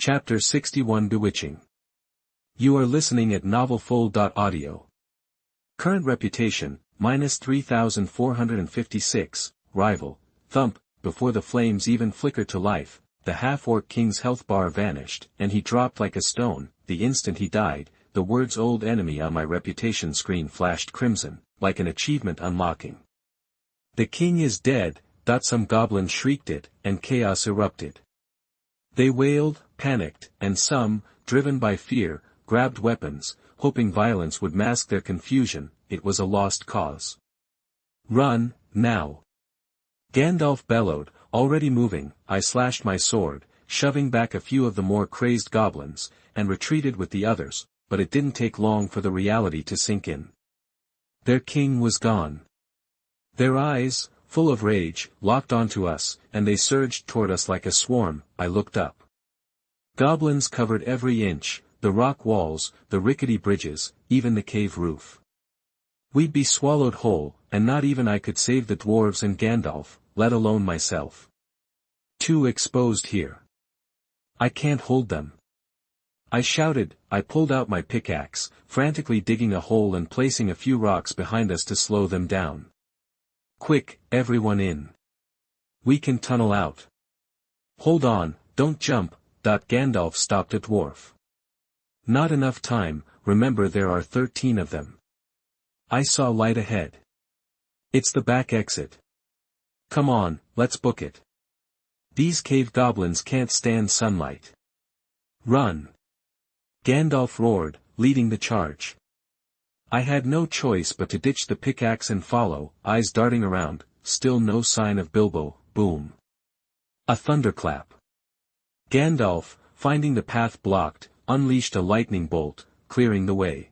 Chapter 61 Bewitching. You are listening at novelfold.audio. Current reputation, minus 3,456, rival, thump, before the flames even flickered to life, the half-orc king's health bar vanished, and he dropped like a stone. The instant he died, the words old enemy on my reputation screen flashed crimson, like an achievement unlocking. The king is dead, some goblins shrieked it, and chaos erupted. They wailed, panicked, and some, driven by fear, grabbed weapons, hoping violence would mask their confusion. It was a lost cause. Run, now! Gandalf bellowed, already moving. I slashed my sword, shoving back a few of the more crazed goblins, and retreated with the others, but it didn't take long for the reality to sink in. Their king was gone. Their eyes, full of rage, locked onto us, and they surged toward us like a swarm. I looked up. Goblins covered every inch, the rock walls, the rickety bridges, even the cave roof. We'd be swallowed whole, and not even I could save the dwarves and Gandalf, let alone myself. Too exposed here. I can't hold them. I shouted. I pulled out my pickaxe, frantically digging a hole and placing a few rocks behind us to slow them down. Quick, everyone in. We can tunnel out. Hold on, don't jump. Gandalf stopped a dwarf. Not enough time, remember there are 13 of them. I saw light ahead. It's the back exit. Come on, let's book it. These cave goblins can't stand sunlight. Run! Gandalf roared, leading the charge. I had no choice but to ditch the pickaxe and follow, eyes darting around. Still no sign of Bilbo. Boom. A thunderclap. Gandalf, finding the path blocked, unleashed a lightning bolt, clearing the way.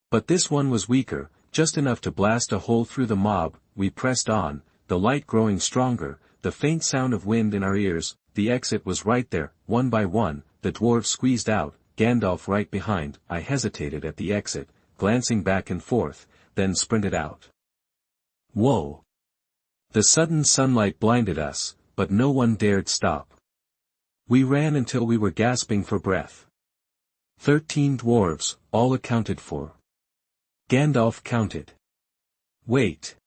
But this one was weaker, just enough to blast a hole through the mob. We pressed on, the light growing stronger, the faint sound of wind in our ears. The exit was right there. One by one, the dwarves squeezed out, Gandalf right behind. I hesitated at the exit, glancing back and forth, then sprinted out. Whoa! The sudden sunlight blinded us, but no one dared stop. We ran until we were gasping for breath. 13 dwarves, all accounted for. Gandalf counted. Wait.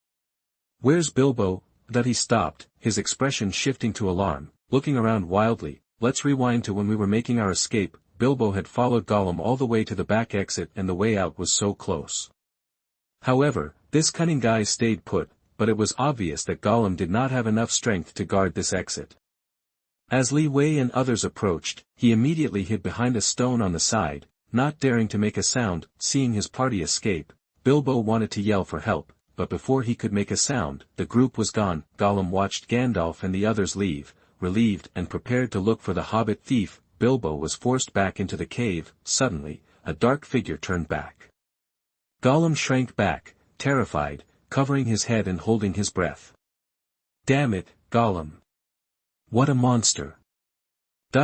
Where's Bilbo? He stopped, his expression shifting to alarm, looking around wildly. Let's rewind to when we were making our escape. Bilbo had followed Gollum all the way to the back exit and the way out was so close. However, this cunning guy stayed put, but it was obvious that Gollum did not have enough strength to guard this exit. As Li Wei and others approached, he immediately hid behind a stone on the side, not daring to make a sound. Seeing his party escape, Bilbo wanted to yell for help, but before he could make a sound, the group was gone. Gollum watched Gandalf and the others leave, relieved and prepared to look for the hobbit thief. Bilbo was forced back into the cave. Suddenly, a dark figure turned back. Gollum shrank back, terrified, covering his head and holding his breath. Damn it, Gollum. What a monster.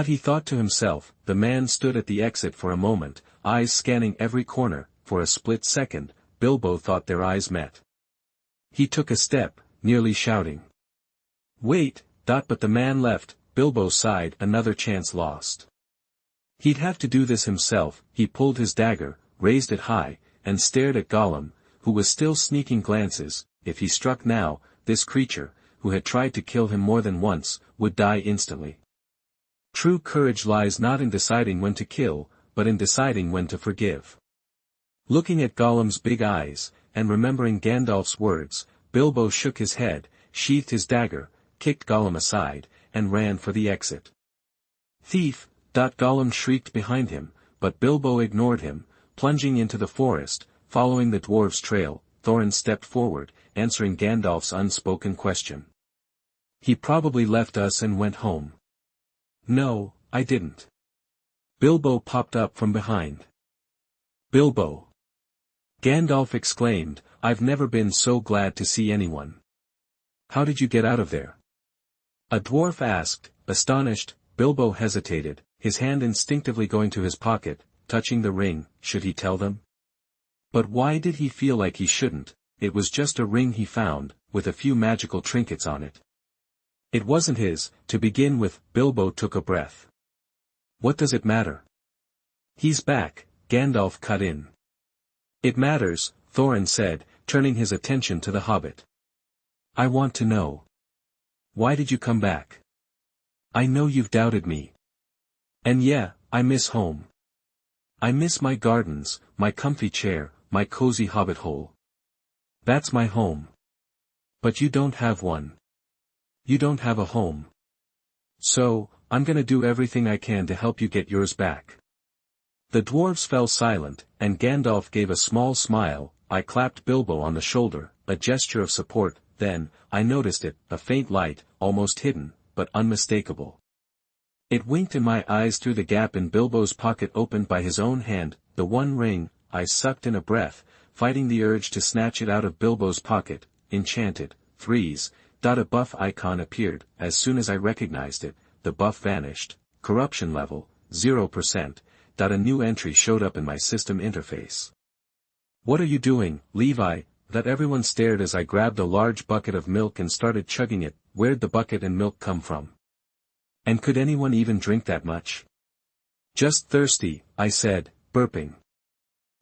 He thought to himself. The man stood at the exit for a moment, eyes scanning every corner. For a split second, Bilbo thought their eyes met. He took a step, nearly shouting. Wait, but the man left. Bilbo sighed. Another chance lost. He'd have to do this himself. He pulled his dagger, raised it high, and stared at Gollum, who was still sneaking glances. If he struck now, this creature, who had tried to kill him more than once, would die instantly. True courage lies not in deciding when to kill, but in deciding when to forgive. Looking at Gollum's big eyes, and remembering Gandalf's words, Bilbo shook his head, sheathed his dagger, kicked Gollum aside, and ran for the exit. Thief! Gollum shrieked behind him, but Bilbo ignored him, plunging into the forest, following the dwarves' trail. Thorin stepped forward, answering Gandalf's unspoken question. He probably left us and went home. No, I didn't. Bilbo popped up from behind. Bilbo! Gandalf exclaimed, I've never been so glad to see anyone. How did you get out of there? A dwarf asked, astonished. Bilbo hesitated, his hand instinctively going to his pocket, touching the ring. Should he tell them? But why did he feel like he shouldn't? It was just a ring he found, with a few magical trinkets on it. It wasn't his, to begin with. Bilbo took a breath. What does it matter? He's back, Gandalf cut in. It matters, Thorin said, turning his attention to the hobbit. I want to know. Why did you come back? I know you've doubted me. And yeah, I miss home. I miss my gardens, my comfy chair, my cozy hobbit hole. That's my home. But you don't have one. You don't have a home. So, I'm gonna do everything I can to help you get yours back. The dwarves fell silent, and Gandalf gave a small smile. I clapped Bilbo on the shoulder, a gesture of support. Then, I noticed it, a faint light, almost hidden, but unmistakable. It winked in my eyes through the gap in Bilbo's pocket opened by his own hand, the one ring. I sucked in a breath, fighting the urge to snatch it out of Bilbo's pocket. Enchanted, freeze. A buff icon appeared. As soon as I recognized it, the buff vanished. Corruption level, 0%. A new entry showed up in my system interface. What are you doing, Levi? That everyone stared as I grabbed a large bucket of milk and started chugging it. Where'd the bucket and milk come from? And could anyone even drink that much? Just thirsty, I said, burping.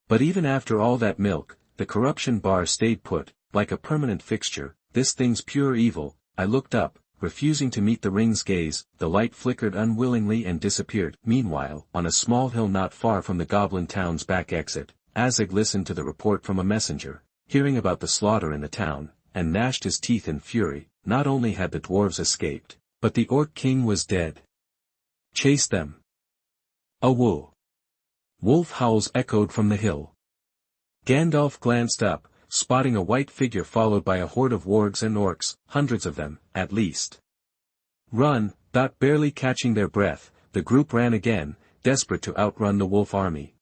But even after all that milk, the corruption bar stayed put, like a permanent fixture. This thing's pure evil. I looked up, refusing to meet the ring's gaze. The light flickered unwillingly and disappeared. Meanwhile, on a small hill not far from the goblin town's back exit, Azog listened to the report from a messenger, hearing about the slaughter in the town, and gnashed his teeth in fury. Not only had the dwarves escaped, but the Orc King was dead. Chase them. A woo. Wolf howls echoed from the hill. Gandalf glanced up, spotting a white figure followed by a horde of wargs and orcs, hundreds of them, at least. Run, barely catching their breath, the group ran again, desperate to outrun the wolf army.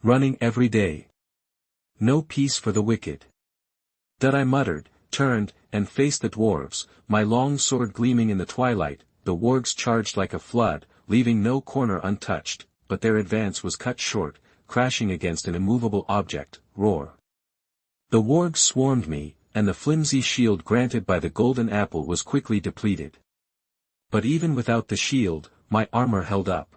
Running every day. No peace for the wicked. I muttered, turned, and faced the dwarves, my long sword gleaming in the twilight. The wargs charged like a flood, leaving no corner untouched, but their advance was cut short, crashing against an immovable object. Roar. The wargs swarmed me, and the flimsy shield granted by the golden apple was quickly depleted. But even without the shield, my armor held up.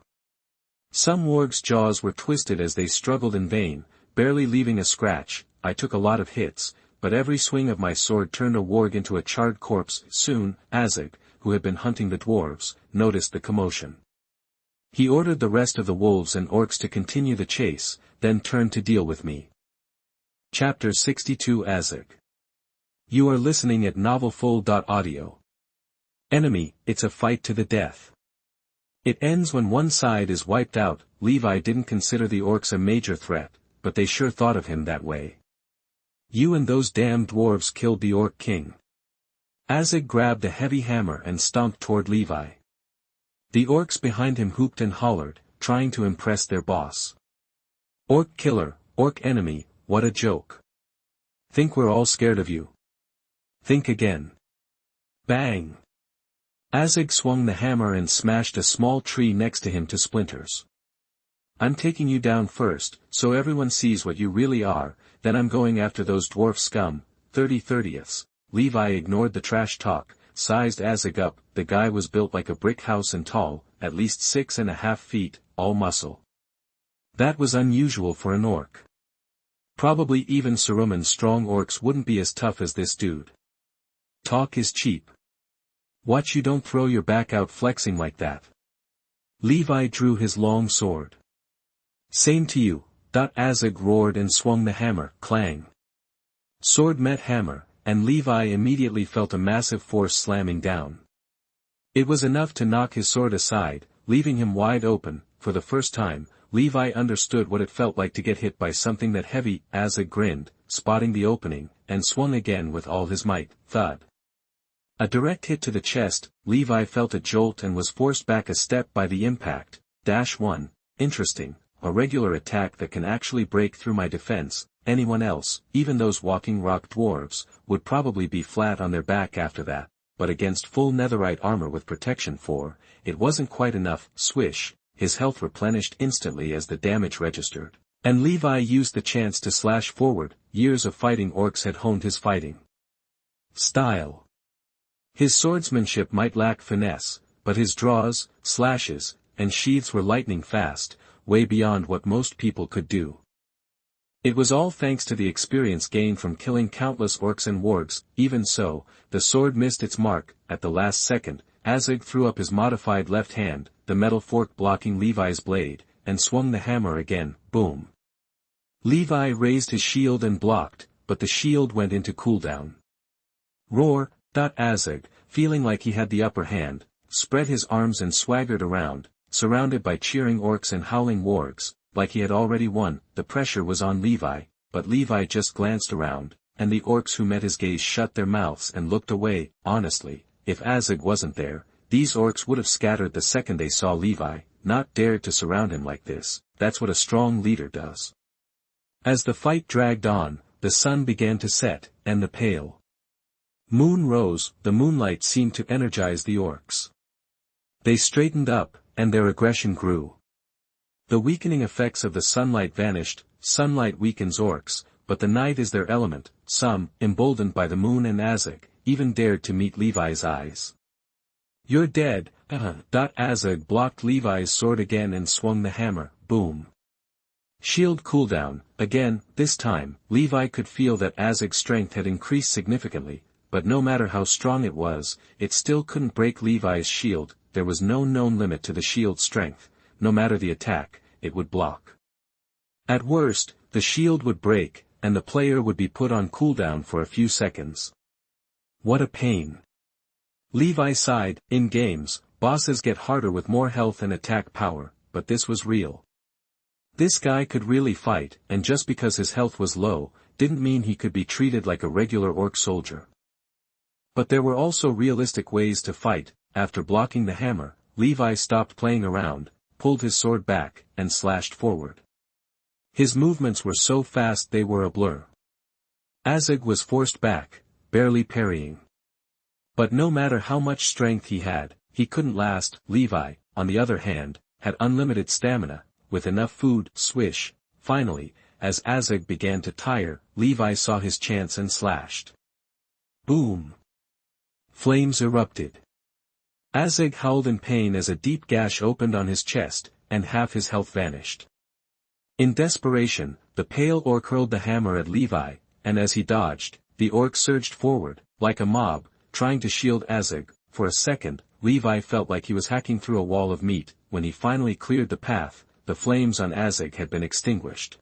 Some wargs' jaws were twisted as they struggled in vain, barely leaving a scratch. I took a lot of hits, but every swing of my sword turned a warg into a charred corpse. Soon, Azog, who had been hunting the dwarves, noticed the commotion. He ordered the rest of the wolves and orcs to continue the chase, then turned to deal with me. Chapter 62 Azog. You are listening at novelfull.audio. Enemy, it's a fight to the death. It ends when one side is wiped out. Levi didn't consider the orcs a major threat, but they sure thought of him that way. You and those damn dwarves killed the Orc King. Azog grabbed a heavy hammer and stomped toward Levi. The orcs behind him hooped and hollered, trying to impress their boss. Orc killer, orc enemy, what a joke. Think we're all scared of you? Think again. Bang! Azog swung the hammer and smashed a small tree next to him to splinters. I'm taking you down first, so everyone sees what you really are, then I'm going after those dwarf scum. 30/30ths. Levi ignored the trash talk, sized Azog up. The guy was built like a brick house and tall, at least 6.5 feet, all muscle. That was unusual for an orc. Probably even Saruman's strong orcs wouldn't be as tough as this dude. Talk is cheap. Watch you don't throw your back out flexing like that. Levi drew his long sword. Same to you. Azog roared and swung the hammer. Clang. Sword met hammer, and Levi immediately felt a massive force slamming down. It was enough to knock his sword aside, leaving him wide open. For the first time, Levi understood what it felt like to get hit by something that heavy. Azog grinned, spotting the opening, and swung again with all his might. Thud. A direct hit to the chest. Levi felt a jolt and was forced back a step by the impact. -1. Interesting. A regular attack that can actually break through my defense. Anyone else, even those walking rock dwarves, would probably be flat on their back after that, but against full netherite armor with protection 4, it wasn't quite enough. Swish, his health replenished instantly as the damage registered, and Levi used the chance to slash forward. Years of fighting orcs had honed his fighting style. His swordsmanship might lack finesse, but his draws, slashes, and sheaths were lightning fast, way beyond what most people could do. It was all thanks to the experience gained from killing countless orcs and wargs. Even so, the sword missed its mark. At the last second, Azog threw up his modified left hand, the metal fork blocking Levi's blade, and swung the hammer again. Boom. Levi raised his shield and blocked, but the shield went into cooldown. Roar. Azog, feeling like he had the upper hand, spread his arms and swaggered around, surrounded by cheering orcs and howling wargs. Like he had already won. The pressure was on Levi, but Levi just glanced around, and the orcs who met his gaze shut their mouths and looked away. Honestly, if Azog wasn't there, these orcs would have scattered the second they saw Levi, not dared to surround him like this. That's what a strong leader does. As the fight dragged on, the sun began to set, and the pale moon rose. The moonlight seemed to energize the orcs. They straightened up, and their aggression grew. The weakening effects of the sunlight vanished. Sunlight weakens orcs, but the night is their element. Some, emboldened by the moon and Azog, even dared to meet Levi's eyes. "You're dead." Azog blocked Levi's sword again and swung the hammer. Boom. Shield cooldown. Again. This time, Levi could feel that Azog's strength had increased significantly, but no matter how strong it was, it still couldn't break Levi's shield. There was no known limit to the shield's strength. No matter the attack, it would block. At worst, the shield would break, and the player would be put on cooldown for a few seconds. What a pain. Levi sighed. In games, bosses get harder with more health and attack power, but this was real. This guy could really fight, and just because his health was low, didn't mean he could be treated like a regular orc soldier. But there were also realistic ways to fight. After blocking the hammer, Levi stopped playing around, pulled his sword back, and slashed forward. His movements were so fast they were a blur. Azog was forced back, barely parrying. But no matter how much strength he had, he couldn't last. Levi, on the other hand, had unlimited stamina, with enough food. Swish. Finally, as Azog began to tire, Levi saw his chance and slashed. Boom. Flames erupted. Azog howled in pain as a deep gash opened on his chest, and half his health vanished. In desperation, the pale orc hurled the hammer at Levi, and as he dodged, the orc surged forward, like a mob, trying to shield Azog. For a second, Levi felt like he was hacking through a wall of meat. When he finally cleared the path, the flames on Azog had been extinguished.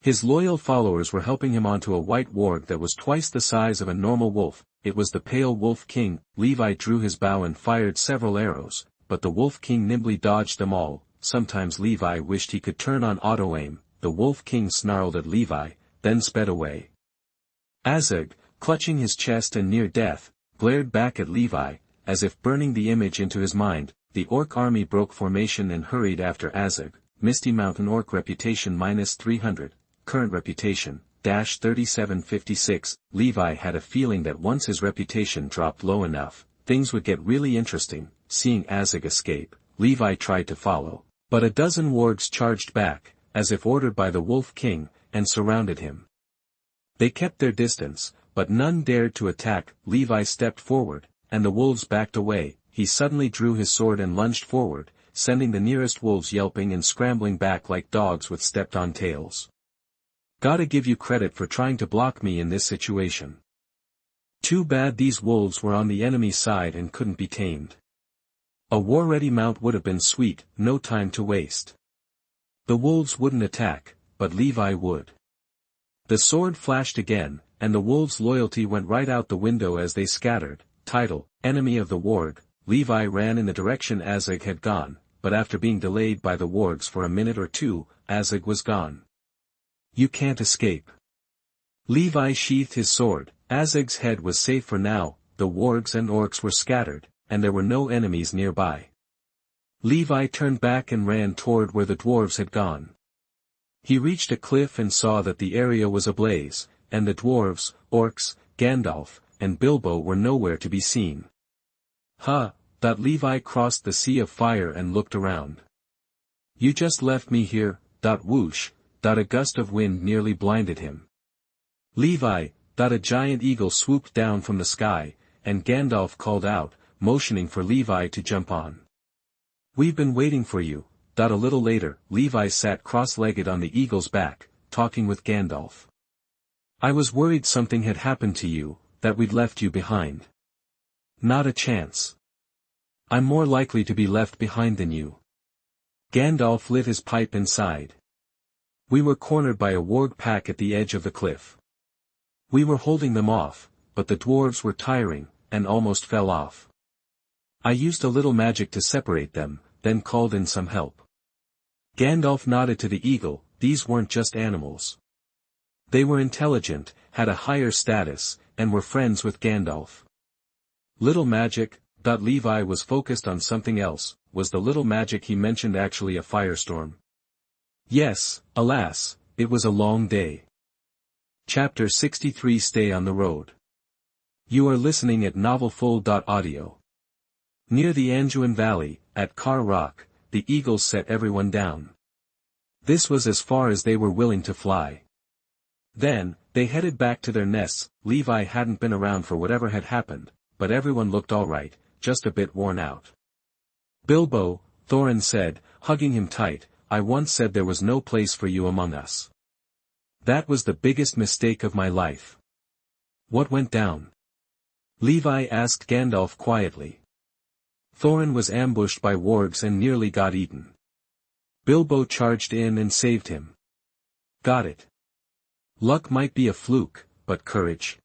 His loyal followers were helping him onto a white warg that was twice the size of a normal wolf. It was the pale Wolf King. Levi drew his bow and fired several arrows, but the Wolf King nimbly dodged them all. Sometimes Levi wished he could turn on auto-aim. The Wolf King snarled at Levi, then sped away. Azog, clutching his chest and near death, glared back at Levi, as if burning the image into his mind. The orc army broke formation and hurried after Azog. Misty Mountain Orc reputation -300, current reputation, -3756. Levi had a feeling that once his reputation dropped low enough, things would get really interesting. Seeing Azog escape, Levi tried to follow, but a dozen wargs charged back, as if ordered by the Wolf King, and surrounded him. They kept their distance, but none dared to attack. Levi stepped forward, and the wolves backed away. He suddenly drew his sword and lunged forward, sending the nearest wolves yelping and scrambling back like dogs with stepped-on tails. Gotta give you credit for trying to block me in this situation. Too bad these wolves were on the enemy side and couldn't be tamed. A war-ready mount would have been sweet. No time to waste. The wolves wouldn't attack, but Levi would. The sword flashed again, and the wolves' loyalty went right out the window as they scattered. Title: Enemy of the Warg. Levi ran in the direction Azog had gone, but after being delayed by the wargs for a minute or two, Azog was gone. You can't escape. Levi sheathed his sword. Azog's head was safe for now. The wargs and orcs were scattered, and there were no enemies nearby. Levi turned back and ran toward where the dwarves had gone. He reached a cliff and saw that the area was ablaze, and the dwarves, orcs, Gandalf, and Bilbo were nowhere to be seen. Levi crossed the sea of fire and looked around. You just left me here. Whoosh. A gust of wind nearly blinded him. Levi. A giant eagle swooped down from the sky, and Gandalf called out, motioning for Levi to jump on. We've been waiting for you. A little later, Levi sat cross-legged on the eagle's back, talking with Gandalf. I was worried something had happened to you, that we'd left you behind. Not a chance. I'm more likely to be left behind than you. Gandalf lit his pipe and sighed. We were cornered by a warg pack at the edge of the cliff. We were holding them off, but the dwarves were tiring, and almost fell off. I used a little magic to separate them, then called in some help. Gandalf nodded to the eagle. These weren't just animals. They were intelligent, had a higher status, and were friends with Gandalf. Little magic. Levi was focused on something else. Was the little magic he mentioned actually a firestorm? Yes, alas, it was a long day. Chapter 63 Stay on the Road. You are listening at novelfull.audio. Near the Anduin Valley, at Car Rock, the eagles set everyone down. This was as far as they were willing to fly. Then, they headed back to their nests. Levi hadn't been around for whatever had happened, but everyone looked alright, just a bit worn out. Bilbo, Thorin said, hugging him tight, I once said there was no place for you among us. That was the biggest mistake of my life. What went down? Levi asked Gandalf quietly. Thorin was ambushed by wargs and nearly got eaten. Bilbo charged in and saved him. Got it. Luck might be a fluke, but courage.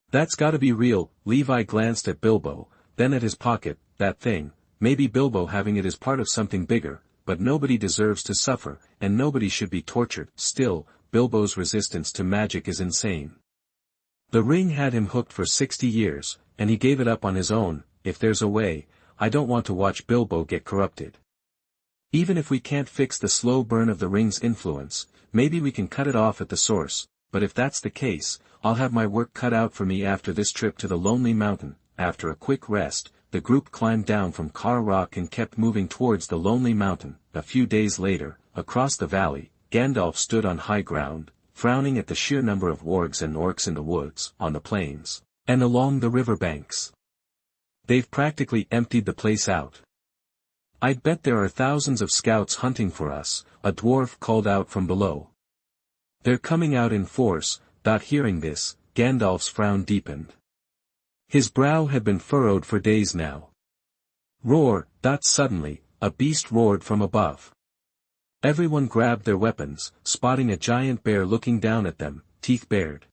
That's gotta be real. Levi glanced at Bilbo, then at his pocket. That thing, maybe Bilbo having it is part of something bigger, but nobody deserves to suffer, and nobody should be tortured. Still, Bilbo's resistance to magic is insane. The ring had him hooked for 60 years, and he gave it up on his own. If there's a way, I don't want to watch Bilbo get corrupted. Even if we can't fix the slow burn of the ring's influence, maybe we can cut it off at the source, but if that's the case, I'll have my work cut out for me after this trip to the Lonely Mountain. After a quick rest, the group climbed down from Car Rock and kept moving towards the Lonely Mountain. A few days later, across the valley, Gandalf stood on high ground, frowning at the sheer number of wargs and orcs in the woods, on the plains, and along the river banks. They've practically emptied the place out. I'd bet there are thousands of scouts hunting for us, a dwarf called out from below. They're coming out in force. Hearing this, Gandalf's frown deepened. His brow had been furrowed for days now. Roar! Suddenly, a beast roared from above. Everyone grabbed their weapons, spotting a giant bear looking down at them, teeth bared.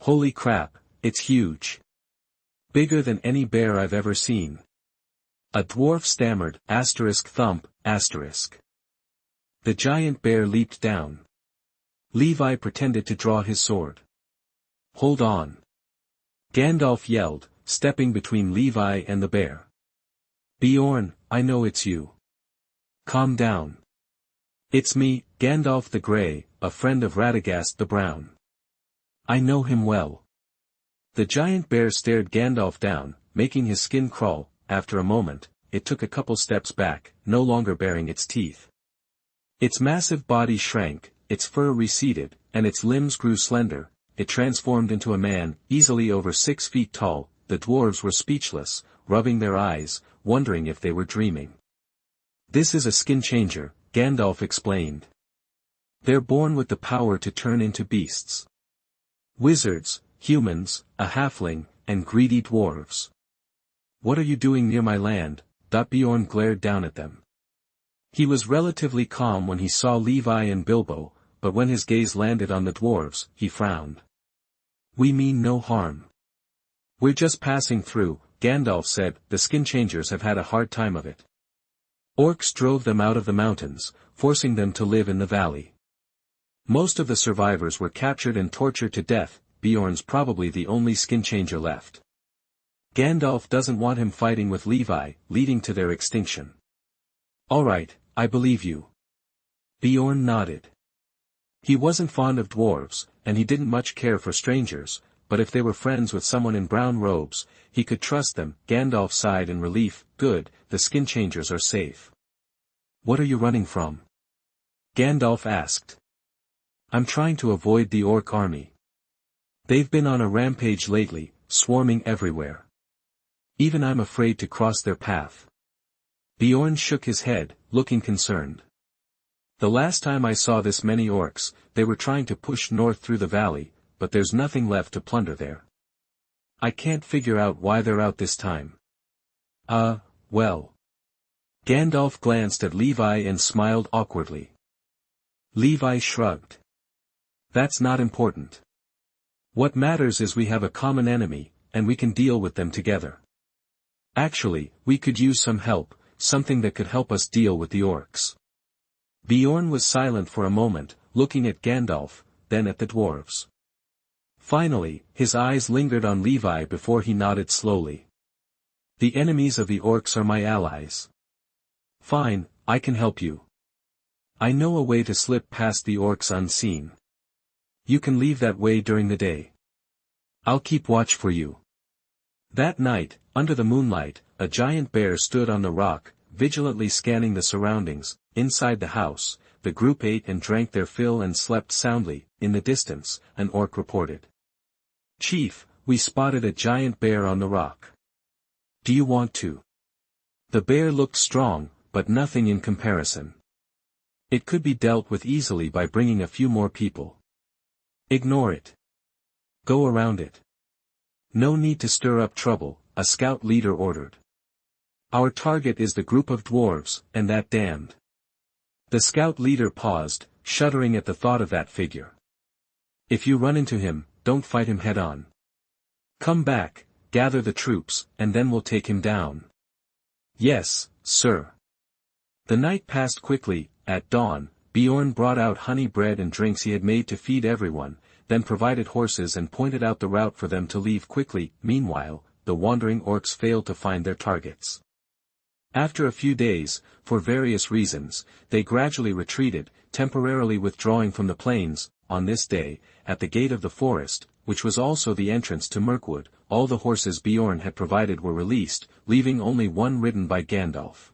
Holy crap, it's huge. Bigger than any bear I've ever seen. A dwarf stammered, thump. The giant bear leaped down. Levi pretended to draw his sword. Hold on. Gandalf yelled, stepping between Levi and the bear. Beorn, I know it's you. Calm down. It's me, Gandalf the Grey, a friend of Radagast the Brown. I know him well. The giant bear stared Gandalf down, making his skin crawl. After a moment, it took a couple steps back, no longer baring its teeth. Its massive body shrank, its fur receded, and its limbs grew slender. It transformed into a man, easily over 6 feet tall. The dwarves were speechless, rubbing their eyes, wondering if they were dreaming. This is a skin changer, Gandalf explained. They're born with the power to turn into beasts. Wizards, humans, a halfling, and greedy dwarves. What are you doing near my land? Beorn glared down at them. He was relatively calm when he saw Levi and Bilbo, but when his gaze landed on the dwarves, he frowned. We mean no harm. We're just passing through, Gandalf said. The skin changers have had a hard time of it. Orcs drove them out of the mountains, forcing them to live in the valley. Most of the survivors were captured and tortured to death. Beorn's probably the only skin changer left. Gandalf doesn't want him fighting with Levi, leading to their extinction. Alright, I believe you. Beorn nodded. He wasn't fond of dwarves, and he didn't much care for strangers, but if they were friends with someone in brown robes, he could trust them. Gandalf sighed in relief. Good, the skin changers are safe. What are you running from? Gandalf asked. I'm trying to avoid the orc army. They've been on a rampage lately, swarming everywhere. Even I'm afraid to cross their path. Bjorn shook his head, looking concerned. The last time I saw this many orcs, they were trying to push north through the valley, but there's nothing left to plunder there. I can't figure out why they're out this time. Well. Gandalf glanced at Levi and smiled awkwardly. Levi shrugged. That's not important. What matters is we have a common enemy, and we can deal with them together. Actually, we could use some help, something that could help us deal with the orcs. Bjorn was silent for a moment, looking at Gandalf, then at the dwarves. Finally, his eyes lingered on Levi before he nodded slowly. The enemies of the orcs are my allies. Fine, I can help you. I know a way to slip past the orcs unseen. You can leave that way during the day. I'll keep watch for you. That night, under the moonlight, a giant bear stood on the rock, vigilantly scanning the surroundings. Inside the house, the group ate and drank their fill and slept soundly. In the distance, an orc reported. Chief, we spotted a giant bear on the rock. Do you want to? The bear looked strong, but nothing in comparison. It could be dealt with easily by bringing a few more people. Ignore it. Go around it. No need to stir up trouble, a scout leader ordered. Our target is the group of dwarves, and that damned. The scout leader paused, shuddering at the thought of that figure. If you run into him, don't fight him head-on. Come back, gather the troops, and then we'll take him down. Yes, sir. The night passed quickly. At dawn, Bjorn brought out honey bread and drinks he had made to feed everyone, then provided horses and pointed out the route for them to leave quickly. Meanwhile, the wandering orcs failed to find their targets. After a few days, for various reasons, they gradually retreated, temporarily withdrawing from the plains. On this day, at the gate of the forest, which was also the entrance to Mirkwood, all the horses Bjorn had provided were released, leaving only one ridden by Gandalf.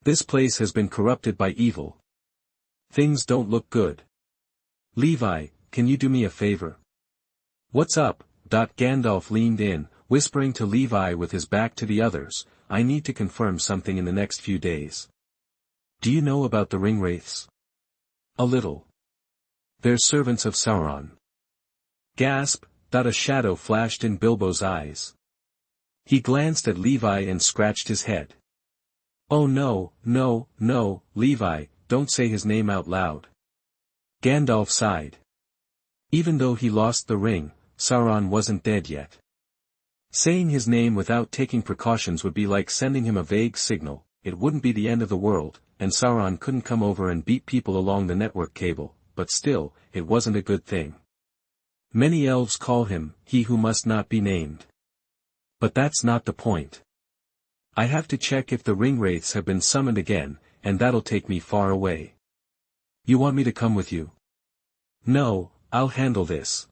This place has been corrupted by evil. Things don't look good. Levi, can you do me a favor? What's up? Gandalf leaned in, whispering to Levi with his back to the others. I need to confirm something in the next few days. Do you know about the Ringwraiths? A little. They're servants of Sauron. Gasp! A shadow flashed in Bilbo's eyes. He glanced at Levi and scratched his head. Oh no, Levi, don't say his name out loud. Gandalf sighed. Even though he lost the ring, Sauron wasn't dead yet. Saying his name without taking precautions would be like sending him a vague signal. It wouldn't be the end of the world, and Sauron couldn't come over and beat people along the network cable, but still, it wasn't a good thing. Many elves call him, he who must not be named. But that's not the point. I have to check if the Ringwraiths have been summoned again, and that'll take me far away. You want me to come with you? No, I'll handle this.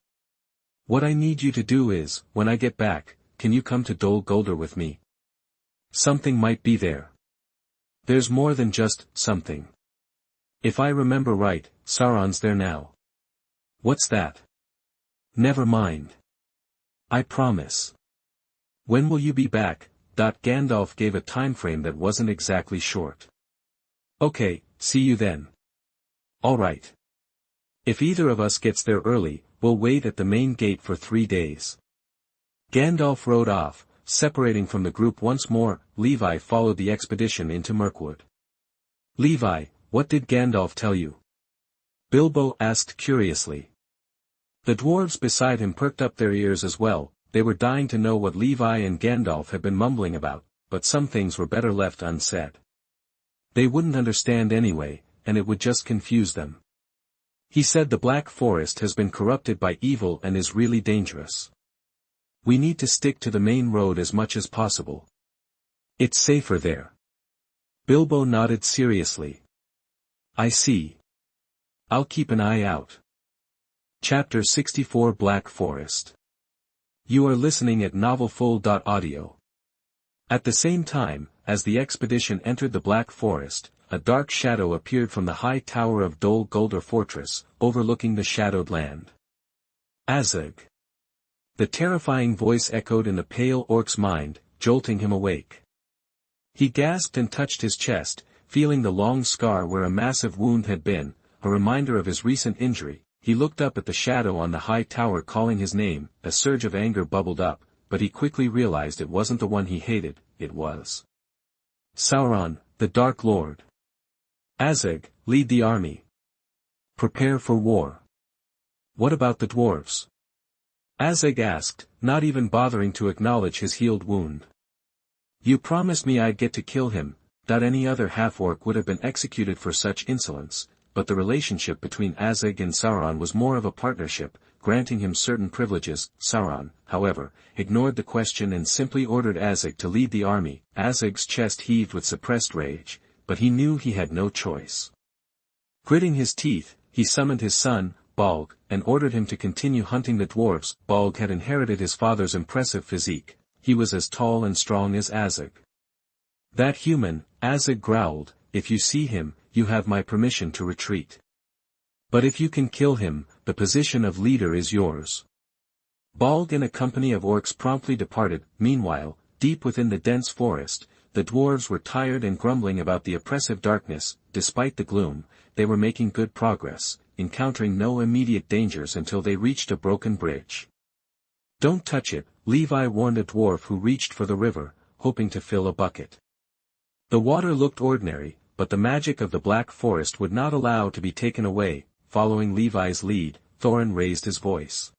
What I need you to do is, when I get back, can you come to Dol Guldur with me? Something might be there. There's more than just something. If I remember right, Sauron's there now. What's that? Never mind. I promise. When will you be back? Gandalf gave a time frame that wasn't exactly short. Okay, see you then. All right. If either of us gets there early, we'll wait at the main gate for 3 days. Gandalf rode off, separating from the group once more. Levi followed the expedition into Mirkwood. Levi, what did Gandalf tell you? Bilbo asked curiously. The dwarves beside him perked up their ears as well. They were dying to know what Levi and Gandalf had been mumbling about, but some things were better left unsaid. They wouldn't understand anyway, and it would just confuse them. He said the Black Forest has been corrupted by evil and is really dangerous. We need to stick to the main road as much as possible. It's safer there. Bilbo nodded seriously. I see. I'll keep an eye out. Chapter 64 Black Forest. You are listening at novelfull.audio. At the same time, as the expedition entered the Black Forest, a dark shadow appeared from the high tower of Dol Guldur Fortress, overlooking the shadowed land. Azog. The terrifying voice echoed in the pale orc's mind, jolting him awake. He gasped and touched his chest, feeling the long scar where a massive wound had been, a reminder of his recent injury. He looked up at the shadow on the high tower calling his name. A surge of anger bubbled up, but he quickly realized it wasn't the one he hated, it was Sauron, the Dark Lord. Azog, lead the army. Prepare for war. What about the dwarves? Azog asked, not even bothering to acknowledge his healed wound. You promised me I'd get to kill him. Any other half-orc would have been executed for such insolence, but the relationship between Azog and Sauron was more of a partnership, granting him certain privileges. Sauron, however, ignored the question and simply ordered Azog to lead the army. Azog's chest heaved with suppressed rage, but he knew he had no choice. Gritting his teeth, he summoned his son, Bolg, and ordered him to continue hunting the dwarves. Bolg had inherited his father's impressive physique. He was as tall and strong as Azog. That human, Azog growled, if you see him, you have my permission to retreat. But if you can kill him, the position of leader is yours. Bolg and a company of orcs promptly departed. Meanwhile, deep within the dense forest, the dwarves were tired and grumbling about the oppressive darkness. Despite the gloom, they were making good progress, encountering no immediate dangers until they reached a broken bridge. Don't touch it, Levi warned a dwarf who reached for the river, hoping to fill a bucket. The water looked ordinary, but the magic of the Black Forest would not allow it to be taken away. Following Levi's lead, Thorin raised his voice.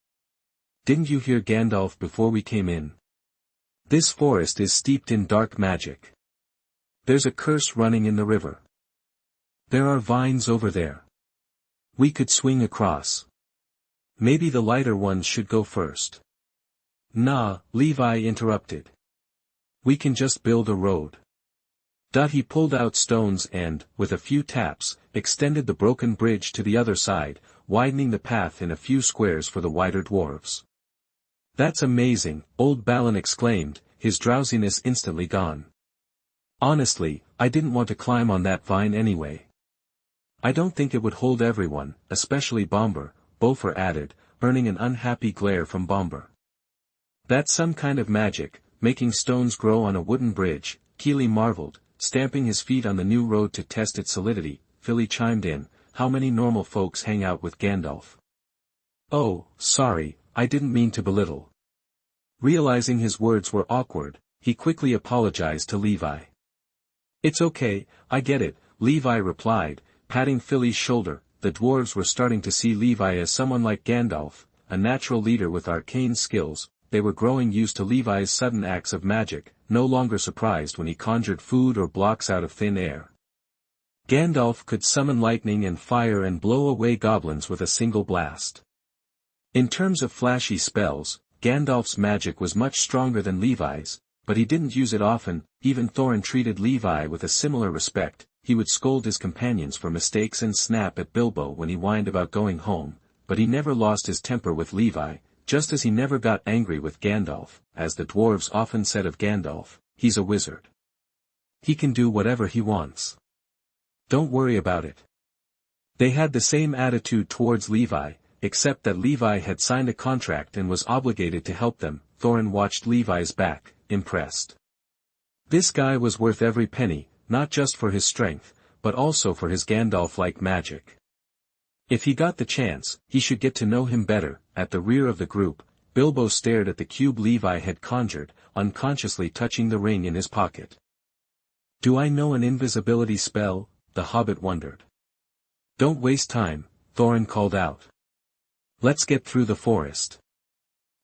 Didn't you hear Gandalf before we came in? This forest is steeped in dark magic. There's a curse running in the river. There are vines over there. We could swing across. Maybe the lighter ones should go first. Nah, Levi interrupted. We can just build a road. He pulled out stones and, with a few taps, extended the broken bridge to the other side, widening the path in a few squares for the wider dwarves. That's amazing, old Balin exclaimed, his drowsiness instantly gone. Honestly, I didn't want to climb on that vine anyway. I don't think it would hold everyone, especially Bombur, Bofur added, earning an unhappy glare from Bombur. That's some kind of magic, making stones grow on a wooden bridge, Keely marveled, stamping his feet on the new road to test its solidity. Philly chimed in, how many normal folks hang out with Gandalf? Oh, sorry, I didn't mean to belittle. Realizing his words were awkward, he quickly apologized to Levi. It's okay, I get it, Levi replied, patting Philly's shoulder. The dwarves were starting to see Levi as someone like Gandalf, a natural leader with arcane skills. They were growing used to Levi's sudden acts of magic, no longer surprised when he conjured food or blocks out of thin air. Gandalf could summon lightning and fire and blow away goblins with a single blast. In terms of flashy spells, Gandalf's magic was much stronger than Levi's, but he didn't use it often. Even Thorin treated Levi with a similar respect. He would scold his companions for mistakes and snap at Bilbo when he whined about going home, but he never lost his temper with Levi, just as he never got angry with Gandalf. As the dwarves often said of Gandalf, he's a wizard. He can do whatever he wants. Don't worry about it. They had the same attitude towards Levi, except that Levi had signed a contract and was obligated to help them. Thorin watched Levi's back, impressed. This guy was worth every penny, not just for his strength, but also for his Gandalf-like magic. If he got the chance, he should get to know him better. At the rear of the group, Bilbo stared at the cube Levi had conjured, unconsciously touching the ring in his pocket. Do I know an invisibility spell? The hobbit wondered. Don't waste time, Thorin called out. Let's get through the forest.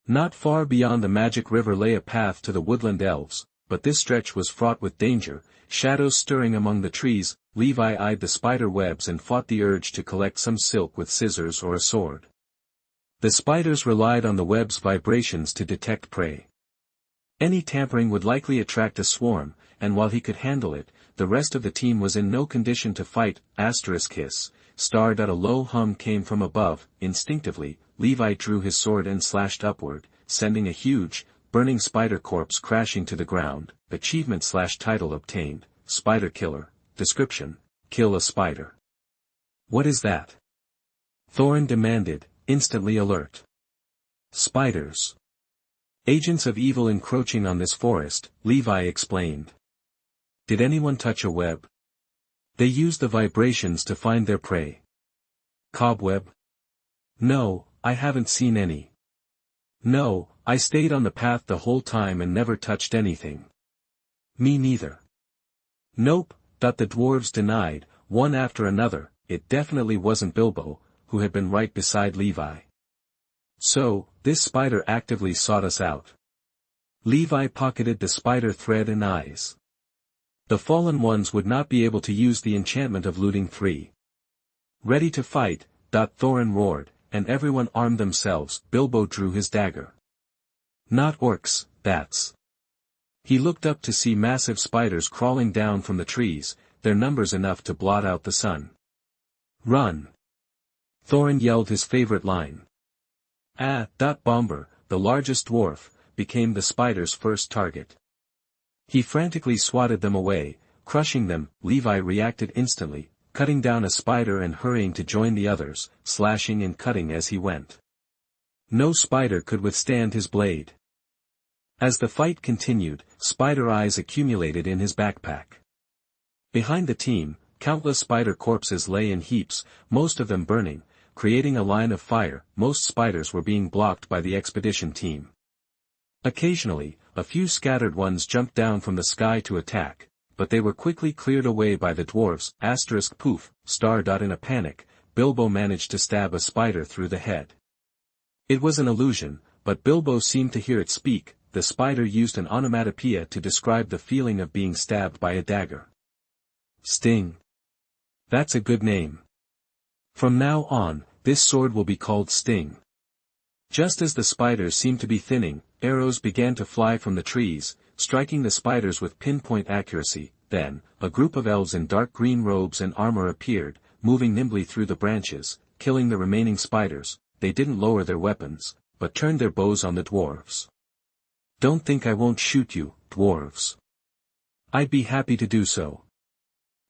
Not far beyond the magic river lay a path to the woodland elves, but this stretch was fraught with danger, shadows stirring among the trees. Levi eyed the spider webs and fought the urge to collect some silk with scissors or a sword. The spiders relied on the web's vibrations to detect prey. Any tampering would likely attract a swarm, and while he could handle it, the rest of the team was in no condition to fight. Hiss, starred at a low hum came from above. Instinctively, Levi drew his sword and slashed upward, sending a huge, burning spider corpse crashing to the ground. Achievement/title obtained, Spider Killer. Description: kill a spider. What is that? Thorin demanded, instantly alert. Spiders. Agents of evil encroaching on this forest, Levi explained. Did anyone touch a web? They use the vibrations to find their prey. Cobweb? No, I haven't seen any. No, I stayed on the path the whole time and never touched anything. Me neither. Nope, the dwarves denied, one after another. It definitely wasn't Bilbo, who had been right beside Levi. So, this spider actively sought us out. Levi pocketed the spider thread and eyes. The fallen ones would not be able to use the enchantment of looting 3. Ready to fight, Thorin roared, and everyone armed themselves. Bilbo drew his dagger. Not orcs, bats. He looked up to see massive spiders crawling down from the trees, their numbers enough to blot out the sun. Run! Thorin yelled his favorite line. Bomber, the largest dwarf, became the spider's first target. He frantically swatted them away, crushing them. Levi reacted instantly, cutting down a spider and hurrying to join the others, slashing and cutting as he went. No spider could withstand his blade. As the fight continued, spider eyes accumulated in his backpack. Behind the team, countless spider corpses lay in heaps, most of them burning, creating a line of fire. Most spiders were being blocked by the expedition team. Occasionally, a few scattered ones jumped down from the sky to attack, but they were quickly cleared away by the dwarves. Poof, in a panic, Bilbo managed to stab a spider through the head. It was an illusion, but Bilbo seemed to hear it speak. The spider used an onomatopoeia to describe the feeling of being stabbed by a dagger. Sting. That's a good name. From now on, this sword will be called Sting. Just as the spiders seemed to be thinning, arrows began to fly from the trees, striking the spiders with pinpoint accuracy. Then, a group of elves in dark green robes and armor appeared, moving nimbly through the branches, killing the remaining spiders. They didn't lower their weapons, but turned their bows on the dwarves. Don't think I won't shoot you, dwarves. I'd be happy to do so.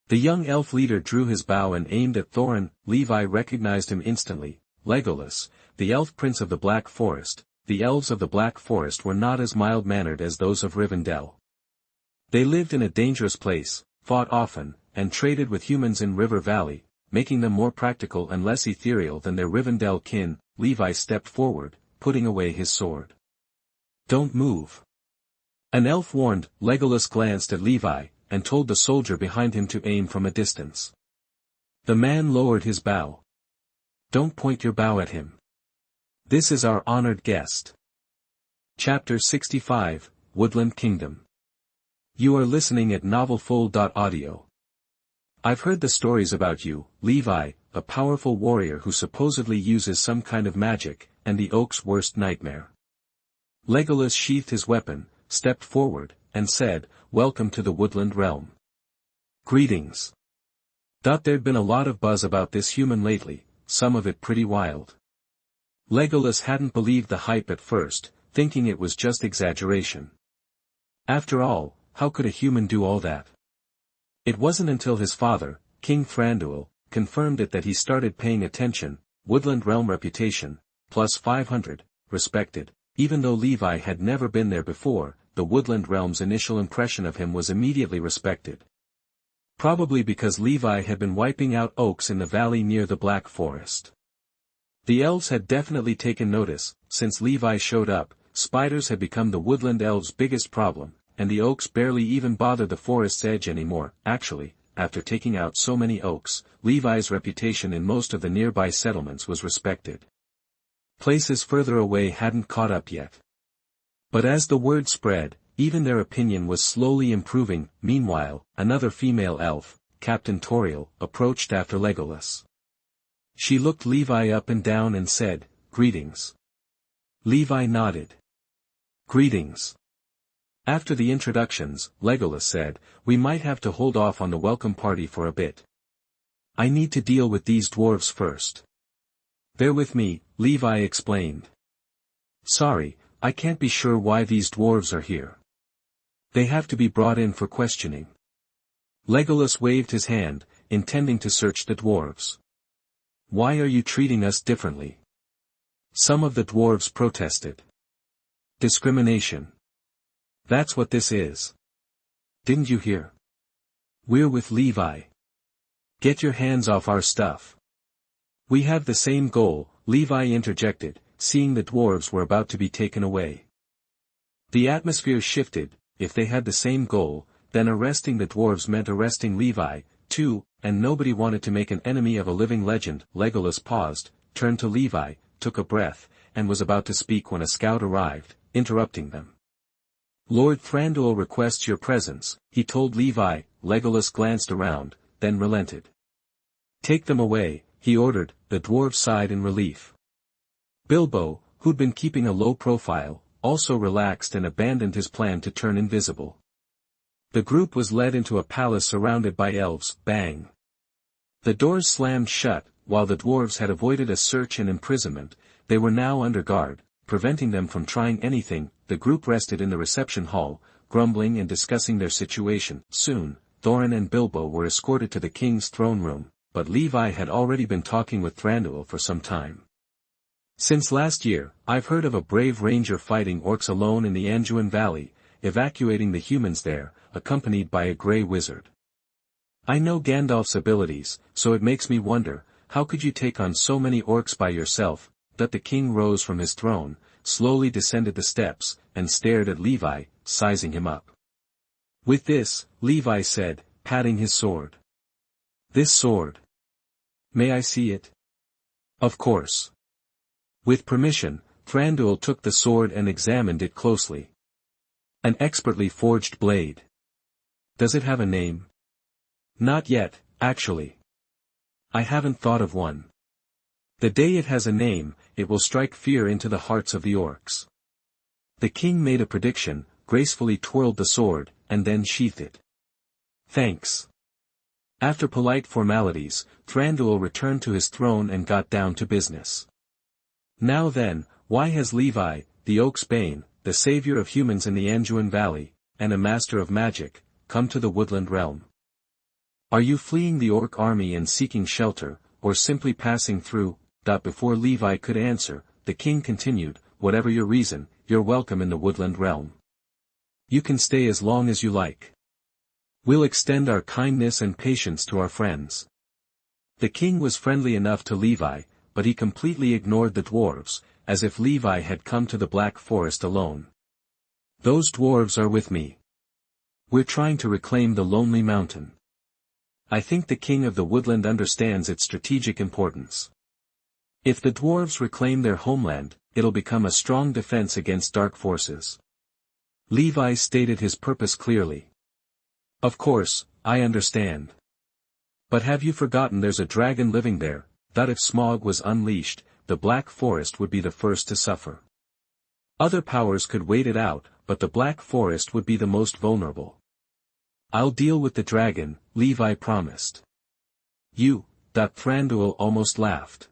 The young elf leader drew his bow and aimed at Thorin. Levi recognized him instantly. Legolas, the elf prince of the Black Forest. The elves of the Black Forest were not as mild-mannered as those of Rivendell. They lived in a dangerous place, fought often, and traded with humans in River Valley, making them more practical and less ethereal than their Rivendell kin. Levi stepped forward, putting away his sword. Don't move. An elf warned. Legolas glanced at Levi, and told the soldier behind him to aim from a distance. The man lowered his bow. Don't point your bow at him. This is our honored guest. Chapter 65, Woodland Kingdom. You are listening at novelfull.audio. I've heard the stories about you, Levi, a powerful warrior who supposedly uses some kind of magic, and the Oak's worst nightmare. Legolas sheathed his weapon, stepped forward, and said, "Welcome to the Woodland realm." Greetings. There'd been a lot of buzz about this human lately, some of it pretty wild. Legolas hadn't believed the hype at first, thinking it was just exaggeration. After all, how could a human do all that? It wasn't until his father, King Thranduil, confirmed it that he started paying attention. Woodland realm reputation, plus 500, respected. Even though Levi had never been there before, the Woodland realm's initial impression of him was immediately respected. Probably because Levi had been wiping out oaks in the valley near the Black Forest. The elves had definitely taken notice. Since Levi showed up, spiders had become the Woodland elves' biggest problem, and the oaks barely even bothered the forest's edge anymore. Actually, after taking out so many oaks, Levi's reputation in most of the nearby settlements was respected. Places further away hadn't caught up yet. But as the word spread, even their opinion was slowly improving. Meanwhile, another female elf, Captain Toriel, approached after Legolas. She looked Levi up and down and said, "Greetings." Levi nodded. "Greetings." After the introductions, Legolas said, "We might have to hold off on the welcome party for a bit. I need to deal with these dwarves first." "They're with me," Levi explained. "Sorry, I can't be sure why these dwarves are here. They have to be brought in for questioning." Legolas waved his hand, intending to search the dwarves. "Why are you treating us differently?" Some of the dwarves protested. "Discrimination. That's what this is. Didn't you hear? We're with Levi. Get your hands off our stuff. We have the same goal, Levi interjected, seeing the dwarves were about to be taken away. The atmosphere shifted. If they had the same goal, then arresting the dwarves meant arresting Levi, too, and nobody wanted to make an enemy of a living legend. Legolas paused, turned to Levi, took a breath, and was about to speak when a scout arrived, interrupting them. Lord Thranduil requests your presence, he told Levi. Legolas glanced around, then relented. Take them away, he ordered. The dwarves sighed in relief. Bilbo, who'd been keeping a low profile, also relaxed and abandoned his plan to turn invisible. The group was led into a palace surrounded by elves. Bang! The doors slammed shut. While the dwarves had avoided a search and imprisonment, they were now under guard, preventing them from trying anything. The group rested in the reception hall, grumbling and discussing their situation. Soon, Thorin and Bilbo were escorted to the king's throne room, but Levi had already been talking with Thranduil for some time. Since last year, I've heard of a brave ranger fighting orcs alone in the Anduin Valley, evacuating the humans there, accompanied by a grey wizard. I know Gandalf's abilities, so it makes me wonder, how could you take on so many orcs by yourself? That the king rose from his throne, slowly descended the steps, and stared at Levi, sizing him up. With this, Levi said, patting his sword. This sword. May I see it? Of course. With permission, Thranduil took the sword and examined it closely. An expertly forged blade. Does it have a name? Not yet, actually. I haven't thought of one. The day it has a name, it will strike fear into the hearts of the orcs. The king made a prediction, gracefully twirled the sword, and then sheathed it. Thanks. After polite formalities, Thranduil returned to his throne and got down to business. Now then, why has Levi, the Oak's Bane, the savior of humans in the Anduin Valley, and a master of magic, come to the Woodland realm? Are you fleeing the orc army and seeking shelter, or simply passing through? Before Levi could answer, the king continued, whatever your reason, you're welcome in the Woodland realm. You can stay as long as you like. We'll extend our kindness and patience to our friends. The king was friendly enough to Levi, but he completely ignored the dwarves, as if Levi had come to the Black Forest alone. Those dwarves are with me. We're trying to reclaim the Lonely Mountain. I think the king of the Woodland understands its strategic importance. If the dwarves reclaim their homeland, it'll become a strong defense against dark forces. Levi stated his purpose clearly. Of course, I understand. But have you forgotten there's a dragon living there? That if Smaug was unleashed, the Black Forest would be the first to suffer. Other powers could wait it out, but the Black Forest would be the most vulnerable. I'll deal with the dragon, Levi promised. You, Thranduil almost laughed.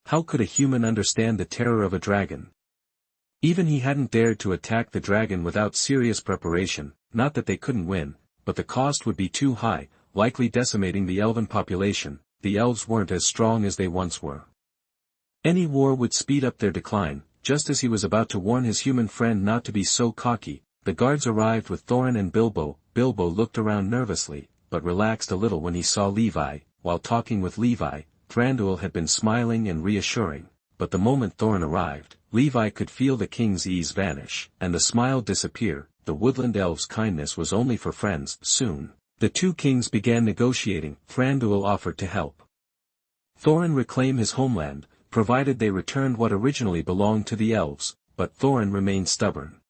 How could a human understand the terror of a dragon? Even he hadn't dared to attack the dragon without serious preparation, not that they couldn't win, but the cost would be too high, likely decimating the elven population. The elves weren't as strong as they once were. Any war would speed up their decline. Just as he was about to warn his human friend not to be so cocky, the guards arrived with Thorin and Bilbo. Bilbo looked around nervously, but relaxed a little when he saw Levi. While talking with Levi, Thranduil had been smiling and reassuring, but the moment Thorin arrived, Levi could feel the king's ease vanish, and the smile disappear. The woodland elves' kindness was only for friends. Soon, the two kings began negotiating. Thranduil offered to help Thorin reclaim his homeland, provided they returned what originally belonged to the elves, but Thorin remained stubborn.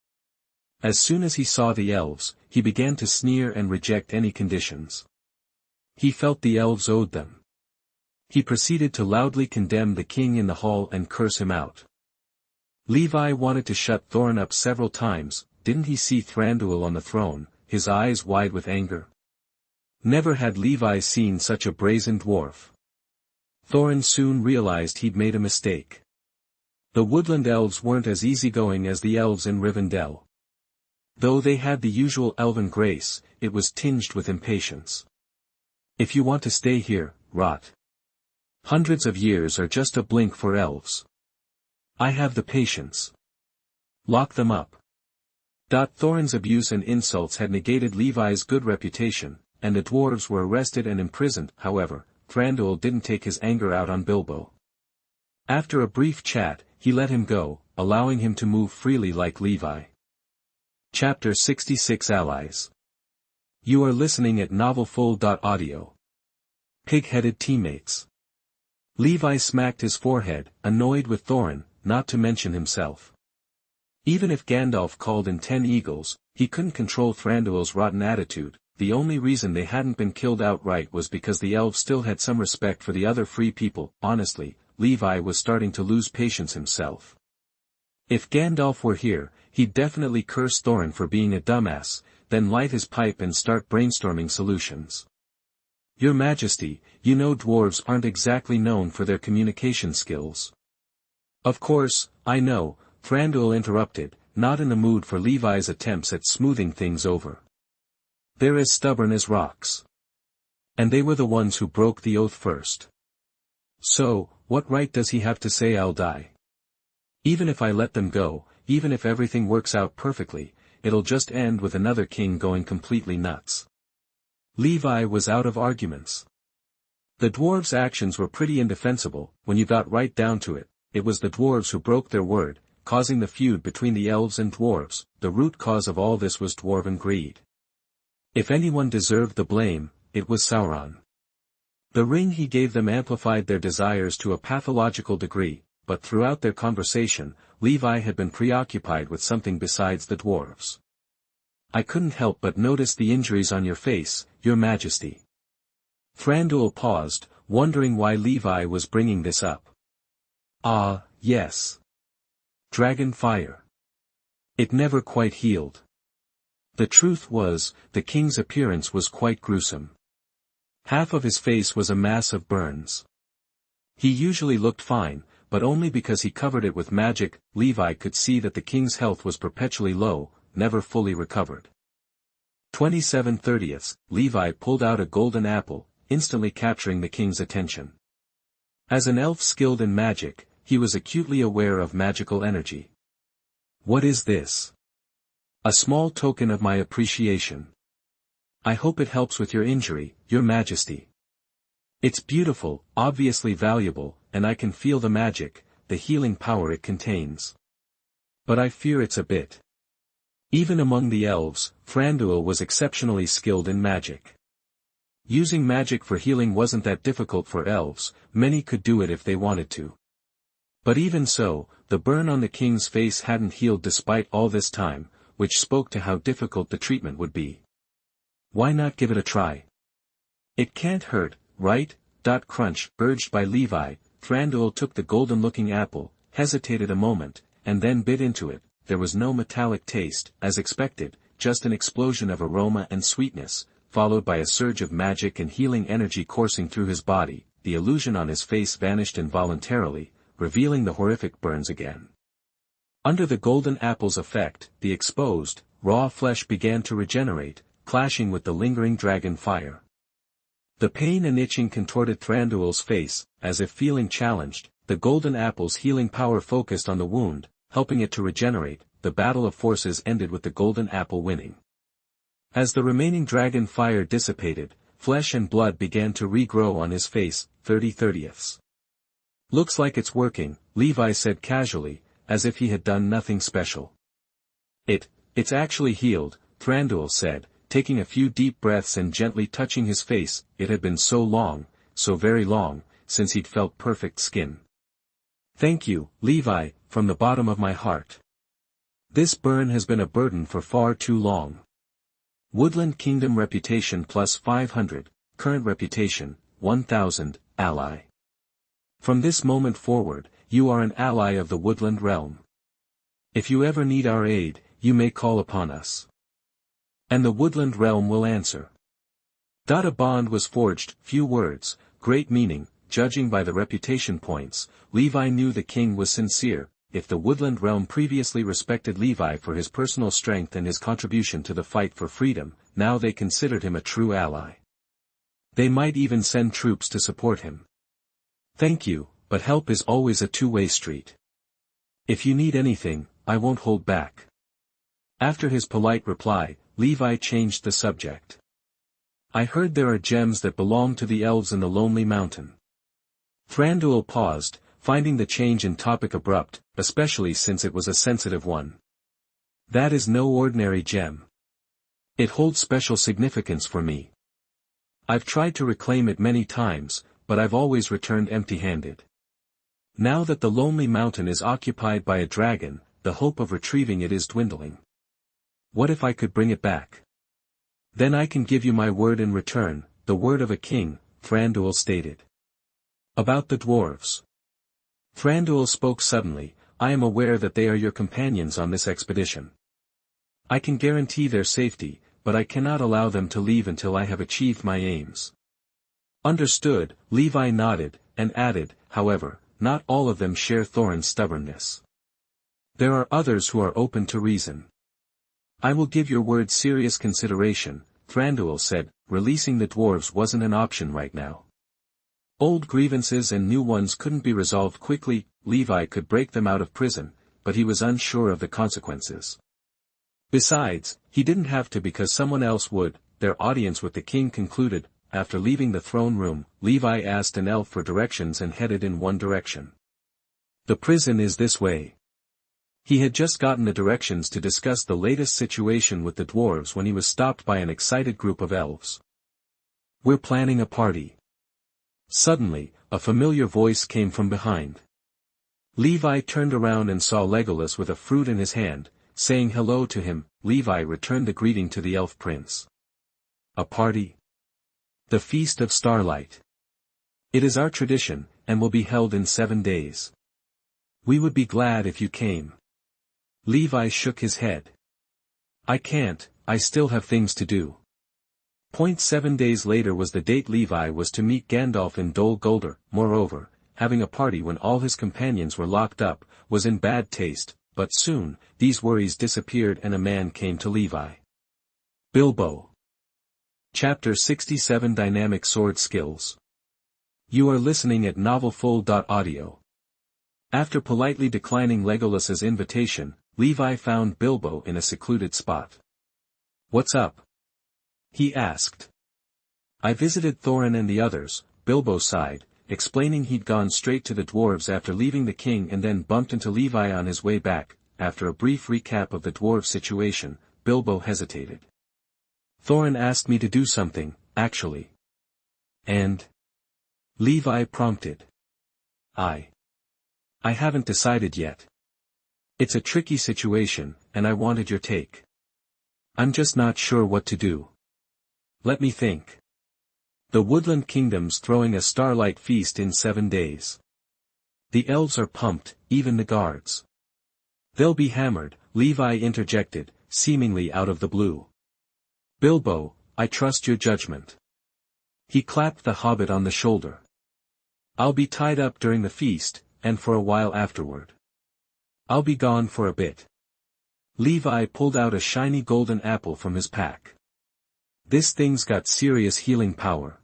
As soon as he saw the elves, he began to sneer and reject any conditions. He felt the elves owed them. He proceeded to loudly condemn the king in the hall and curse him out. Levi wanted to shut Thorin up several times. Didn't he see Thranduil on the throne, his eyes wide with anger? Never had Levi seen such a brazen dwarf. Thorin soon realized he'd made a mistake. The woodland elves weren't as easygoing as the elves in Rivendell. Though they had the usual elven grace, it was tinged with impatience. If you want to stay here, rot. Hundreds of years are just a blink for elves. I have the patience. Lock them up. Thorin's abuse and insults had negated Levi's good reputation. and the dwarves were arrested and imprisoned. However, Thranduil didn't take his anger out on Bilbo. After a brief chat, he let him go, allowing him to move freely like Levi. Chapter 66 Allies. You are listening at novelfull.audio. Pig-headed teammates. Levi smacked his forehead, annoyed with Thorin, not to mention himself. Even if Gandalf called in 10 eagles, he couldn't control Thranduil's rotten attitude. The only reason they hadn't been killed outright was because the elves still had some respect for the other free people. Honestly, Levi was starting to lose patience himself. If Gandalf were here, he'd definitely curse Thorin for being a dumbass, then light his pipe and start brainstorming solutions. Your Majesty, you know dwarves aren't exactly known for their communication skills. Of course, I know, Thranduil interrupted, not in the mood for Levi's attempts at smoothing things over. They're as stubborn as rocks. And they were the ones who broke the oath first. So, what right does he have to say I'll die? Even if I let them go, even if everything works out perfectly, it'll just end with another king going completely nuts. Levi was out of arguments. The dwarves' actions were pretty indefensible. When you got right down to it, it was the dwarves who broke their word, causing the feud between the elves and dwarves. The root cause of all this was dwarven greed. If anyone deserved the blame, it was Sauron. The ring he gave them amplified their desires to a pathological degree, but throughout their conversation, Levi had been preoccupied with something besides the dwarves. I couldn't help but notice the injuries on your face, Your Majesty. Thranduil paused, wondering why Levi was bringing this up. Ah, yes. Dragon fire. It never quite healed. The truth was, the king's appearance was quite gruesome. Half of his face was a mass of burns. He usually looked fine, but only because he covered it with magic. Levi could see that the king's health was perpetually low, never fully recovered. 27/30. Levi pulled out a golden apple, instantly capturing the king's attention. As an elf skilled in magic, he was acutely aware of magical energy. What is this? A small token of my appreciation. I hope it helps with your injury, Your Majesty. It's beautiful, obviously valuable, and I can feel the magic, the healing power it contains. But I fear it's a bit. Even among the elves, Thranduil was exceptionally skilled in magic. Using magic for healing wasn't that difficult for elves, many could do it if they wanted to. But even so, the burn on the king's face hadn't healed despite all this time, which spoke to how difficult the treatment would be. Why not give it a try? It can't hurt, right? Crunch, urged by Levi. Thranduil took the golden-looking apple, hesitated a moment, and then bit into it. There was no metallic taste, as expected, just an explosion of aroma and sweetness, followed by a surge of magic and healing energy coursing through his body. The illusion on his face vanished involuntarily, revealing the horrific burns again. Under the golden apple's effect, the exposed, raw flesh began to regenerate, clashing with the lingering dragon fire. The pain and itching contorted Thranduil's face, as if feeling challenged. The golden apple's healing power focused on the wound, helping it to regenerate. The battle of forces ended with the golden apple winning. As the remaining dragon fire dissipated, flesh and blood began to regrow on his face. 30/30. Looks like it's working, Levi said casually, as if he had done nothing special. It's actually healed, Thranduil said, taking a few deep breaths and gently touching his face. It had been so long, so very long, since he'd felt perfect skin. Thank you, Levi, from the bottom of my heart. This burn has been a burden for far too long. Woodland Kingdom reputation plus 500, current reputation, 1000, ally. From this moment forward, you are an ally of the Woodland realm. If you ever need our aid, you may call upon us. And the Woodland realm will answer. A bond was forged, few words, great meaning. Judging by the reputation points, Levi knew the king was sincere. If the Woodland realm previously respected Levi for his personal strength and his contribution to the fight for freedom, now they considered him a true ally. They might even send troops to support him. Thank you, but help is always a two-way street. If you need anything, I won't hold back. After his polite reply, Levi changed the subject. I heard there are gems that belong to the elves in the Lonely Mountain. Thranduil paused, finding the change in topic abrupt, especially since it was a sensitive one. That is no ordinary gem. It holds special significance for me. I've tried to reclaim it many times, but I've always returned empty-handed. Now that the Lonely Mountain is occupied by a dragon, the hope of retrieving it is dwindling. What if I could bring it back? Then I can give you my word in return, the word of a king, Thranduil stated. About the dwarves. Thranduil spoke suddenly, I am aware that they are your companions on this expedition. I can guarantee their safety, but I cannot allow them to leave until I have achieved my aims. Understood, Levi nodded, and added, however, not all of them share Thorin's stubbornness. There are others who are open to reason. I will give your word serious consideration, Thranduil said, releasing the dwarves wasn't an option right now. Old grievances and new ones couldn't be resolved quickly, Levi could break them out of prison, but he was unsure of the consequences. Besides, he didn't have to because someone else would. Their audience with the king concluded. After leaving the throne room, Levi asked an elf for directions and headed in one direction. The prison is this way. He had just gotten the directions to discuss the latest situation with the dwarves when he was stopped by an excited group of elves. We're planning a party. Suddenly, a familiar voice came from behind. Levi turned around and saw Legolas with a fruit in his hand, saying hello to him. Levi returned the greeting to the elf prince. A party? The Feast of Starlight. It is our tradition, and will be held in 7 days. We would be glad if you came. Levi shook his head. I can't, I still have things to do. 7 days later was the date Levi was to meet Gandalf in Dol Guldur. Moreover, having a party when all his companions were locked up, was in bad taste, but soon, these worries disappeared and a man came to Levi. Bilbo. Chapter 67 Dynamic Sword Skills. You are listening at novelfull.audio. After politely declining Legolas's invitation, Levi found Bilbo in a secluded spot. What's up? He asked. I visited Thorin and the others, Bilbo sighed, explaining he'd gone straight to the dwarves after leaving the king and then bumped into Levi on his way back. After a brief recap of the dwarf situation, Bilbo hesitated. Thorin asked me to do something, actually. And? Levi prompted. I haven't decided yet. It's a tricky situation, and I wanted your take. I'm just not sure what to do. Let me think. The Woodland Kingdom's throwing a starlight feast in 7 days. The elves are pumped, even the guards. They'll be hammered, Levi interjected, seemingly out of the blue. Bilbo, I trust your judgment. He clapped the hobbit on the shoulder. I'll be tied up during the feast, and for a while afterward. I'll be gone for a bit. Levi pulled out a shiny golden apple from his pack. This thing's got serious healing power.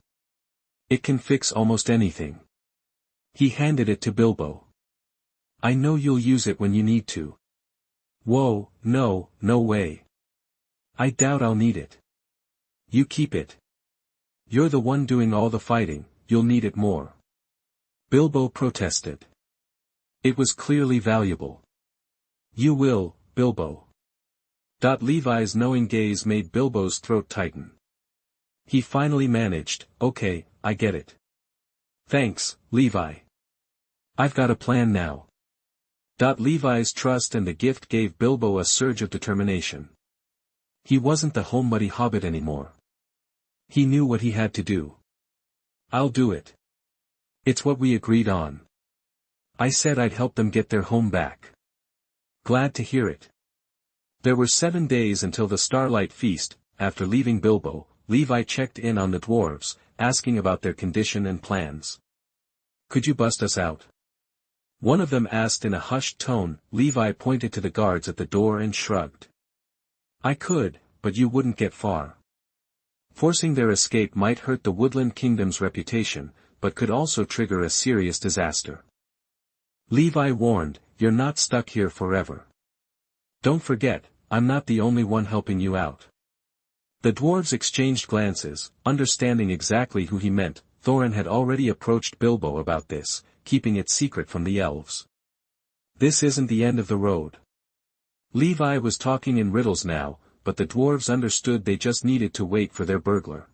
It can fix almost anything. He handed it to Bilbo. I know you'll use it when you need to. Whoa, no way. I doubt I'll need it. You keep it. You're the one doing all the fighting, you'll need it more. Bilbo protested. It was clearly valuable. You will, Bilbo. Levi's knowing gaze made Bilbo's throat tighten. He finally managed, okay, I get it. Thanks, Levi. I've got a plan now. Levi's trust and the gift gave Bilbo a surge of determination. He wasn't the homebody hobbit anymore. He knew what he had to do. I'll do it. It's what we agreed on. I said I'd help them get their home back. Glad to hear it. There were 7 days until the Starlight Feast. After leaving Bilbo, Levi checked in on the dwarves, asking about their condition and plans. Could you bust us out? One of them asked in a hushed tone. Levi pointed to the guards at the door and shrugged. I could, but you wouldn't get far. Forcing their escape might hurt the Woodland Kingdom's reputation, but could also trigger a serious disaster. Levi warned, you're not stuck here forever. Don't forget, I'm not the only one helping you out. The dwarves exchanged glances, understanding exactly who he meant. Thorin had already approached Bilbo about this, keeping it secret from the elves. This isn't the end of the road. Levi was talking in riddles now, but the dwarves understood they just needed to wait for their burglar.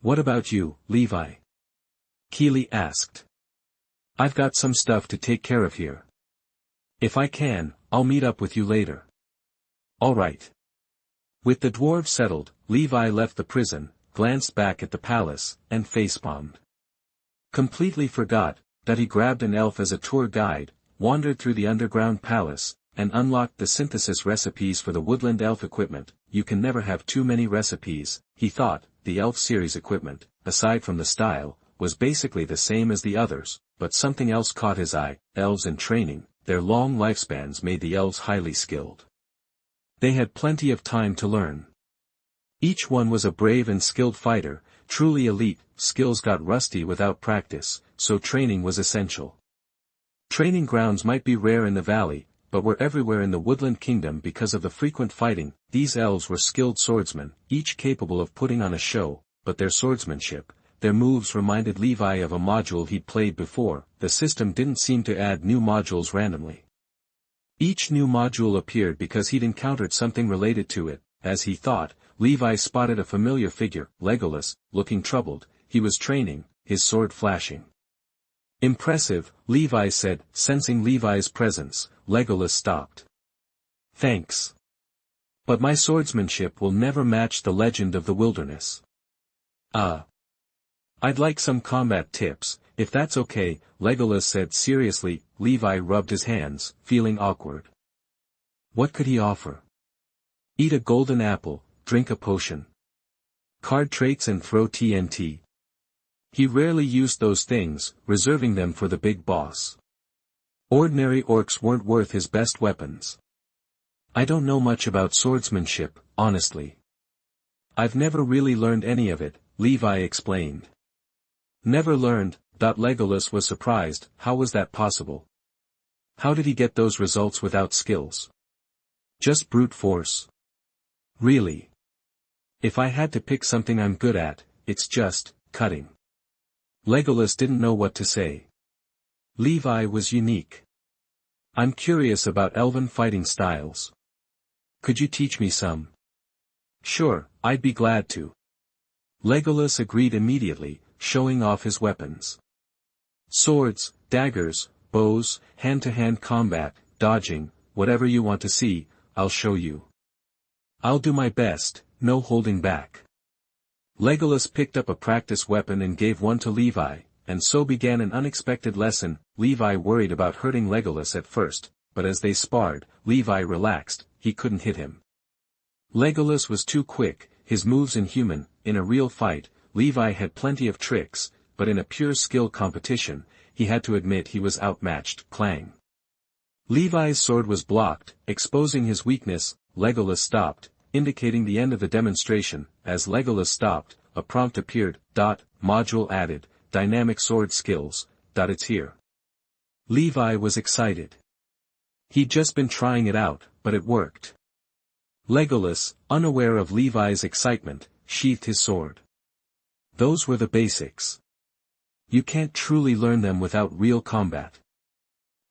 What about you, Levi? Keely asked. I've got some stuff to take care of here. If I can, I'll meet up with you later. All right. With the dwarves settled, Levi left the prison, glanced back at the palace, and facepalmed. Completely forgot that he grabbed an elf as a tour guide, wandered through the underground palace, and unlocked the synthesis recipes for the Woodland elf equipment. You can never have too many recipes, he thought. The elf series equipment, aside from the style, was basically the same as the others, but something else caught his eye. Elves in training, their long lifespans made the elves highly skilled. They had plenty of time to learn. Each one was a brave and skilled fighter, truly elite. Skills got rusty without practice, so training was essential. Training grounds might be rare in the valley, but were everywhere in the Woodland Kingdom because of the frequent fighting. These elves were skilled swordsmen, each capable of putting on a show, but their swordsmanship, their moves reminded Levi of a module he'd played before. The system didn't seem to add new modules randomly. Each new module appeared because he'd encountered something related to it. As he thought, Levi spotted a familiar figure, Legolas, looking troubled. He was training, his sword flashing. Impressive, Levi said. Sensing Levi's presence, Legolas stopped. Thanks. But my swordsmanship will never match the legend of the wilderness. I'd like some combat tips, if that's okay, Legolas said seriously. Levi rubbed his hands, feeling awkward. What could he offer? Eat a golden apple, drink a potion. Card traits and throw TNT. He rarely used those things, reserving them for the big boss. Ordinary orcs weren't worth his best weapons. I don't know much about swordsmanship, honestly. I've never really learned any of it, Levi explained. Never learned? Legolas was surprised. How was that possible? How did he get those results without skills? Just brute force. Really? If I had to pick something I'm good at, it's just cutting. Legolas didn't know what to say. Levi was unique. I'm curious about elven fighting styles. Could you teach me some? Sure, I'd be glad to. Legolas agreed immediately, showing off his weapons. Swords, daggers, bows, hand-to-hand combat, dodging, whatever you want to see, I'll show you. I'll do my best, no holding back. Legolas picked up a practice weapon and gave one to Levi, and so began an unexpected lesson. Levi worried about hurting Legolas at first, but as they sparred, Levi relaxed. He couldn't hit him. Legolas was too quick, his moves inhuman. In a real fight, Levi had plenty of tricks, but in a pure skill competition, he had to admit he was outmatched. Clang. Levi's sword was blocked, exposing his weakness. Legolas stopped, indicating the end of the demonstration. As Legolas stopped, a prompt appeared. Module added, dynamic sword skills. It's here. Levi was excited. He'd just been trying it out, but it worked. Legolas, unaware of Levi's excitement, sheathed his sword. Those were the basics. You can't truly learn them without real combat.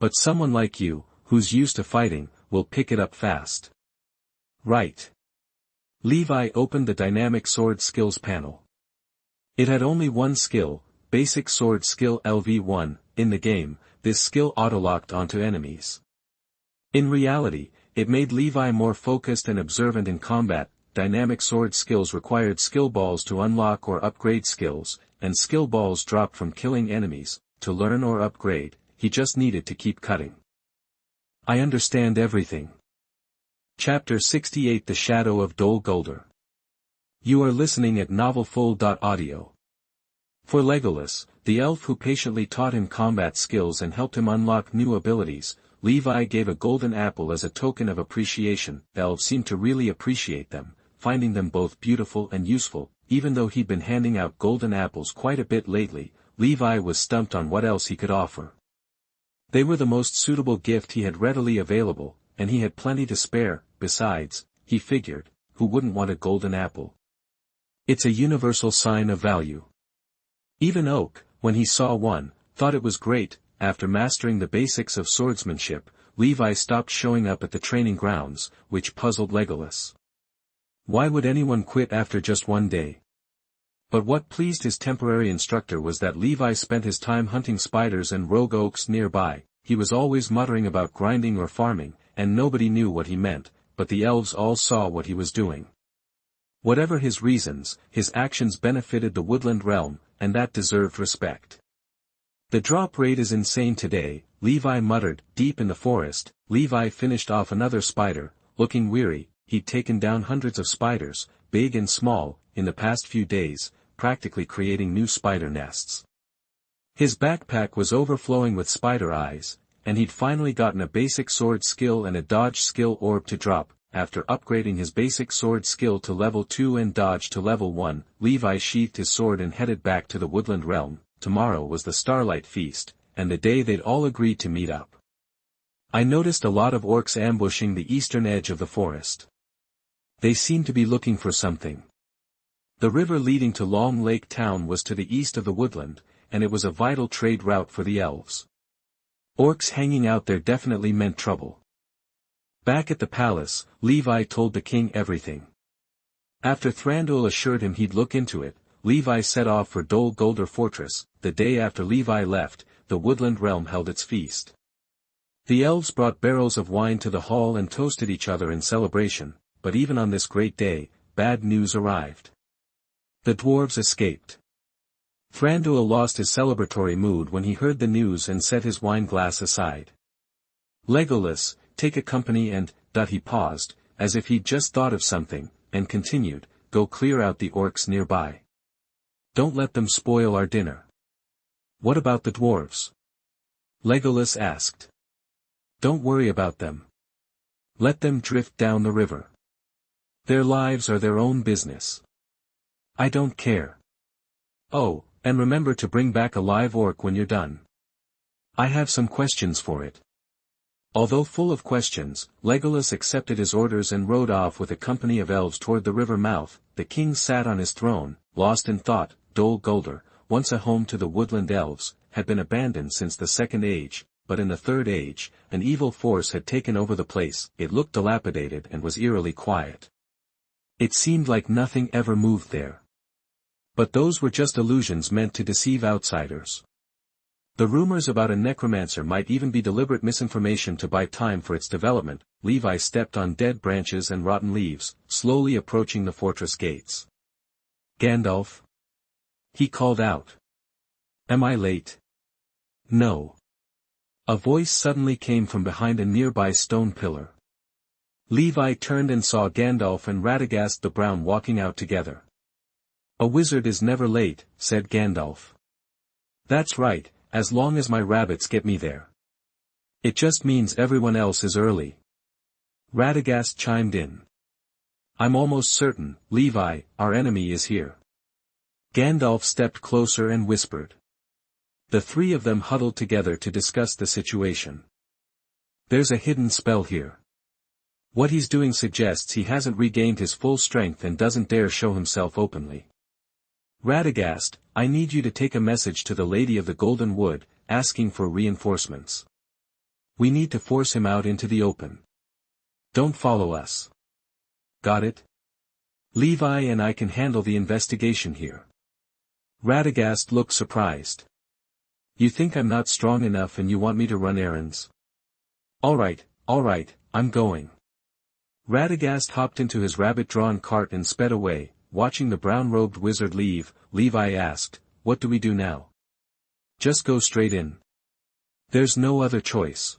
But someone like you, who's used to fighting, will pick it up fast. Right. Levi opened the dynamic sword skills panel. It had only one skill, basic sword skill LV1, in the game. This skill autolocked onto enemies. In reality, it made Levi more focused and observant in combat. Dynamic sword skills required skill balls to unlock or upgrade skills, and skill balls dropped from killing enemies. To learn or upgrade, he just needed to keep cutting. I understand everything. Chapter 68 The Shadow of Dol Guldur. You are listening at novelfull.audio. For Legolas, the elf who patiently taught him combat skills and helped him unlock new abilities, Levi gave a golden apple as a token of appreciation. Elves seemed to really appreciate them, finding them both beautiful and useful. Even though he'd been handing out golden apples quite a bit lately, Levi was stumped on what else he could offer. They were the most suitable gift he had readily available, and he had plenty to spare. Besides, he figured, who wouldn't want a golden apple? It's a universal sign of value. Even Oak, when he saw one, thought it was great. After mastering the basics of swordsmanship, Levi stopped showing up at the training grounds, which puzzled Legolas. Why would anyone quit after just one day? But what pleased his temporary instructor was that Levi spent his time hunting spiders and rogue oaks nearby. He was always muttering about grinding or farming, and nobody knew what he meant, but the elves all saw what he was doing. Whatever his reasons, his actions benefited the Woodland realm, and that deserved respect. The drop rate is insane today, Levi muttered. Deep in the forest, Levi finished off another spider. Looking weary, he'd taken down hundreds of spiders, big and small, in the past few days, practically creating new spider nests. His backpack was overflowing with spider eyes, and he'd finally gotten a basic sword skill and a dodge skill orb to drop. After upgrading his basic sword skill to level 2 and dodge to level 1, Levi sheathed his sword and headed back to the Woodland realm. Tomorrow was the Starlight Feast, and the day they'd all agreed to meet up. I noticed a lot of orcs ambushing the eastern edge of the forest. They seemed to be looking for something. The river leading to Long Lake Town was to the east of the woodland, and it was a vital trade route for the elves. Orcs hanging out there definitely meant trouble. Back at the palace, Levi told the king everything. After Thranduil assured him he'd look into it, Levi set off for Dol Guldur Fortress. The day after Levi left, the Woodland realm held its feast. The elves brought barrels of wine to the hall and toasted each other in celebration, but even on this great day, bad news arrived. The dwarves escaped. Thranduil lost his celebratory mood when he heard the news and set his wine glass aside. Legolas, take a company and, he paused, as if he'd just thought of something, and continued, go clear out the orcs nearby. Don't let them spoil our dinner. What about the dwarves? Legolas asked. Don't worry about them. Let them drift down the river. Their lives are their own business. I don't care. Oh, and remember to bring back a live orc when you're done. I have some questions for it. Although full of questions, Legolas accepted his orders and rode off with a company of elves toward the river mouth. The king sat on his throne, lost in thought. Dol Guldur, once a home to the woodland elves, had been abandoned since the Second Age, but in the Third Age, an evil force had taken over the place. It looked dilapidated and was eerily quiet. It seemed like nothing ever moved there. But those were just illusions meant to deceive outsiders. The rumors about a necromancer might even be deliberate misinformation to buy time for its development. Levi stepped on dead branches and rotten leaves, slowly approaching the fortress gates. Gandalf? He called out. Am I late? No. A voice suddenly came from behind a nearby stone pillar. Levi turned and saw Gandalf and Radagast the Brown walking out together. A wizard is never late, said Gandalf. That's right, as long as my rabbits get me there. It just means everyone else is early. Radagast chimed in. I'm almost certain, Levi, our enemy is here. Gandalf stepped closer and whispered. The three of them huddled together to discuss the situation. There's a hidden spell here. What he's doing suggests he hasn't regained his full strength and doesn't dare show himself openly. Radagast, I need you to take a message to the Lady of the Golden Wood, asking for reinforcements. We need to force him out into the open. Don't follow us. Got it? Levi and I can handle the investigation here. Radagast looked surprised. You think I'm not strong enough and you want me to run errands? Alright, I'm going. Radagast hopped into his rabbit-drawn cart and sped away. Watching the brown-robed wizard leave, Levi asked, what do we do now? Just go straight in. There's no other choice.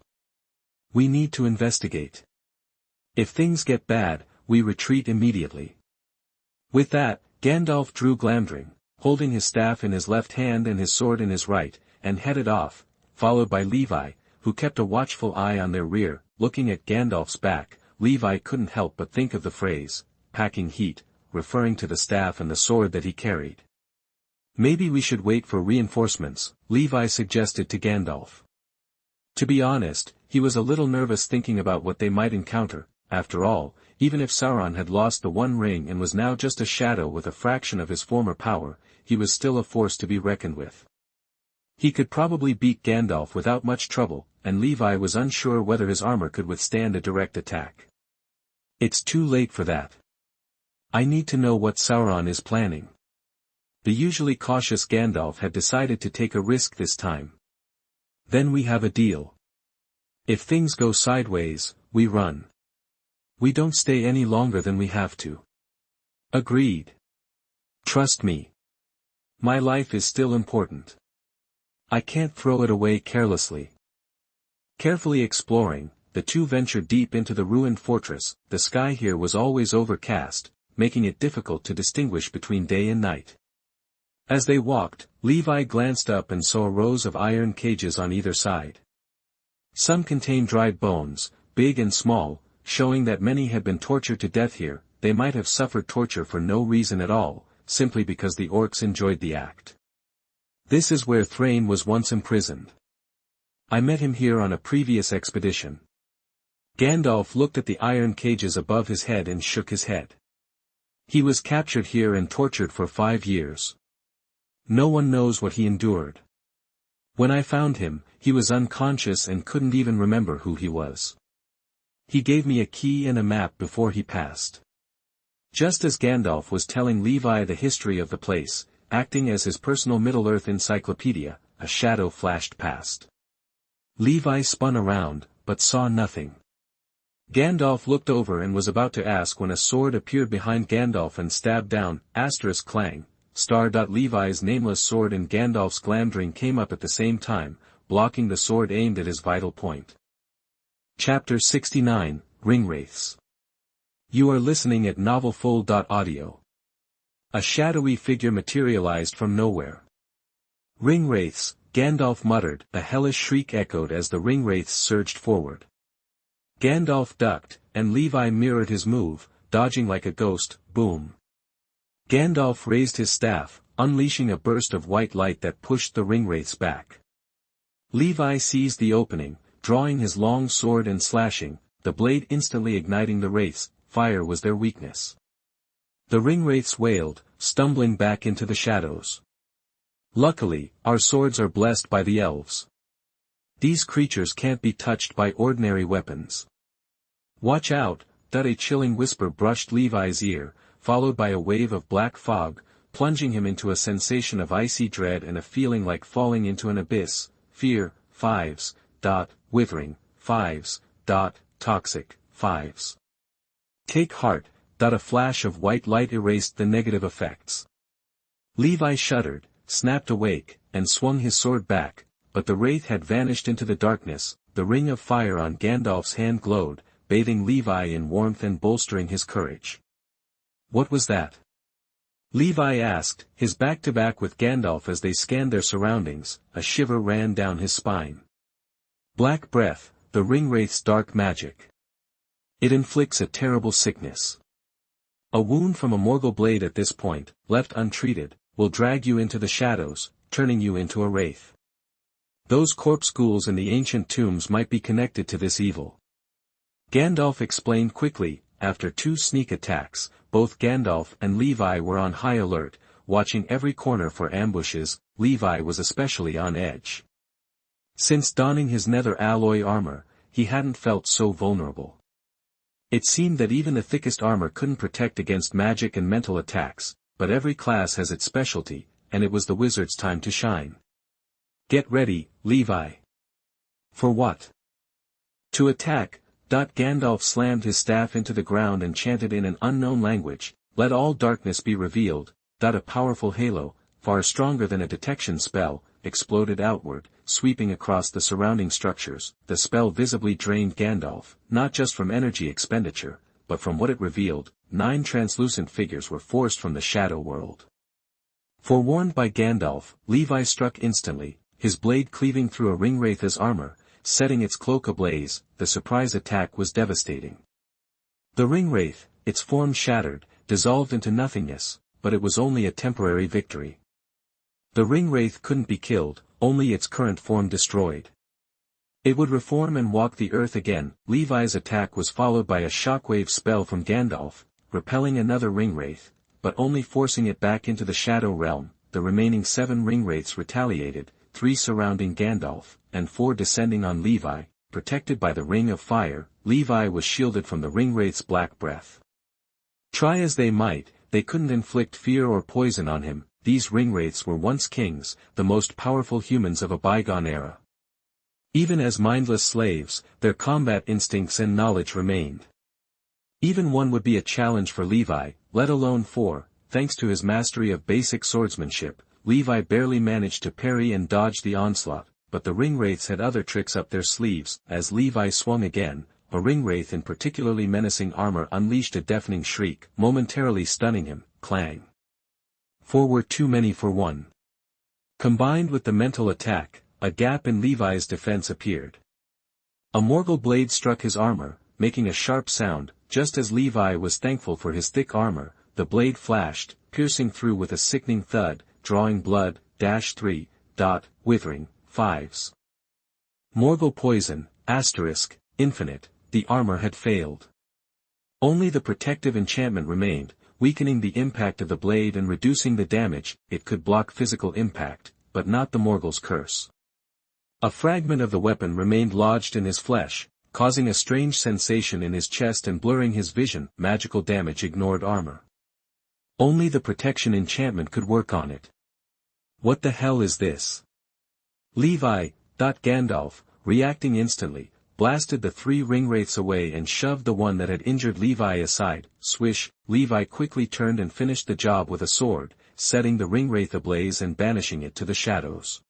We need to investigate. If things get bad, we retreat immediately. With that, Gandalf drew Glamdring, holding his staff in his left hand and his sword in his right, and headed off, followed by Levi, who kept a watchful eye on their rear. Looking at Gandalf's back, Levi couldn't help but think of the phrase, packing heat, referring to the staff and the sword that he carried. Maybe we should wait for reinforcements, Levi suggested to Gandalf. To be honest, he was a little nervous thinking about what they might encounter. After all, even if Sauron had lost the One Ring and was now just a shadow with a fraction of his former power, he was still a force to be reckoned with. He could probably beat Gandalf without much trouble, and Levi was unsure whether his armor could withstand a direct attack. It's too late for that. I need to know what Sauron is planning. The usually cautious Gandalf had decided to take a risk this time. Then we have a deal. If things go sideways, we run. We don't stay any longer than we have to. Agreed. Trust me. My life is still important. I can't throw it away carelessly. Carefully exploring, the two ventured deep into the ruined fortress. The sky here was always overcast, making it difficult to distinguish between day and night. As they walked, Levi glanced up and saw rows of iron cages on either side. Some contained dried bones, big and small, showing that many had been tortured to death here. They might have suffered torture for no reason at all, simply because the orcs enjoyed the act. This is where Thrain was once imprisoned. I met him here on a previous expedition. Gandalf looked at the iron cages above his head and shook his head. He was captured here and tortured for 5 years. No one knows what he endured. When I found him, he was unconscious and couldn't even remember who he was. He gave me a key and a map before he passed. Just as Gandalf was telling Levi the history of the place, acting as his personal Middle-earth encyclopedia, a shadow flashed past. Levi spun around, but saw nothing. Gandalf looked over and was about to ask when a sword appeared behind Gandalf and stabbed down, *clang, Levi's nameless sword and Gandalf's Glamdring came up at the same time, blocking the sword aimed at his vital point. Chapter 69, Ringwraiths. You are listening at novelfull.audio. A shadowy figure materialized from nowhere. Ringwraiths, Gandalf muttered. A hellish shriek echoed as the Ringwraiths surged forward. Gandalf ducked, and Levi mirrored his move, dodging like a ghost. Boom. Gandalf raised his staff, unleashing a burst of white light that pushed the Ringwraiths back. Levi seized the opening, drawing his long sword and slashing, the blade instantly igniting the wraiths. Fire was their weakness. The Ringwraiths wailed, stumbling back into the shadows. Luckily, our swords are blessed by the elves. These creatures can't be touched by ordinary weapons. Watch out, a chilling whisper brushed Levi's ear, followed by a wave of black fog, plunging him into a sensation of icy dread and a feeling like falling into an abyss. Fear, 5s, withering, 5s, toxic, 5s. Take heart, a flash of white light erased the negative effects. Levi shuddered, snapped awake, and swung his sword back, but the wraith had vanished into the darkness. The ring of fire on Gandalf's hand glowed, bathing Levi in warmth and bolstering his courage. What was that? Levi asked, his back to back with Gandalf as they scanned their surroundings. A shiver ran down his spine. Black breath, the Ringwraith's dark magic. It inflicts a terrible sickness. A wound from a Morgul blade at this point, left untreated, will drag you into the shadows, turning you into a wraith. Those corpse ghouls in the ancient tombs might be connected to this evil. Gandalf explained quickly. After 2 sneak attacks, both Gandalf and Levi were on high alert, watching every corner for ambushes. Levi was especially on edge. Since donning his nether alloy armor, he hadn't felt so vulnerable. It seemed that even the thickest armor couldn't protect against magic and mental attacks, but every class has its specialty, and it was the wizard's time to shine. Get ready, Levi. For what? To attack. Gandalf slammed his staff into the ground and chanted in an unknown language, "Let all darkness be revealed." A powerful halo, far stronger than a detection spell, exploded outward, sweeping across the surrounding structures. The spell visibly drained Gandalf, not just from energy expenditure, but from what it revealed. 9 translucent figures were forced from the shadow world. Forewarned by Gandalf, Levi struck instantly, his blade cleaving through a Ringwraith's armor, setting its cloak ablaze. The surprise attack was devastating. The Ringwraith, its form shattered, dissolved into nothingness, but it was only a temporary victory. The Ringwraith couldn't be killed, only its current form destroyed. It would reform and walk the earth again. Levi's attack was followed by a shockwave spell from Gandalf, repelling another Ringwraith, but only forcing it back into the Shadow Realm. The remaining 7 Ringwraiths retaliated, 3 surrounding Gandalf, and 4 descending on Levi. Protected by the Ring of Fire, Levi was shielded from the Ringwraith's black breath. Try as they might, they couldn't inflict fear or poison on him. These Ringwraiths were once kings, the most powerful humans of a bygone era. Even as mindless slaves, their combat instincts and knowledge remained. Even one would be a challenge for Levi, let alone 4. Thanks to his mastery of basic swordsmanship, Levi barely managed to parry and dodge the onslaught, but the Ringwraiths had other tricks up their sleeves. As Levi swung again, a Ringwraith in particularly menacing armor unleashed a deafening shriek, momentarily stunning him. Clang. 4 were too many for one. Combined with the mental attack, a gap in Levi's defense appeared. A Morgul blade struck his armor, making a sharp sound. Just as Levi was thankful for his thick armor, the blade flashed, piercing through with a sickening thud, drawing blood. -3. Withering. 5s. Morgul poison. Infinite. The armor had failed. Only the protective enchantment remained, weakening the impact of the blade and reducing the damage. It could block physical impact, but not the Morgul's curse. A fragment of the weapon remained lodged in his flesh, causing a strange sensation in his chest and blurring his vision. Magical damage ignored armor. Only the protection enchantment could work on it. What the hell is this? Levi. Gandalf, reacting instantly, blasted the 3 Ringwraiths away and shoved the one that had injured Levi aside. Swish. Levi quickly turned and finished the job with a sword, setting the Ringwraith ablaze and banishing it to the shadows.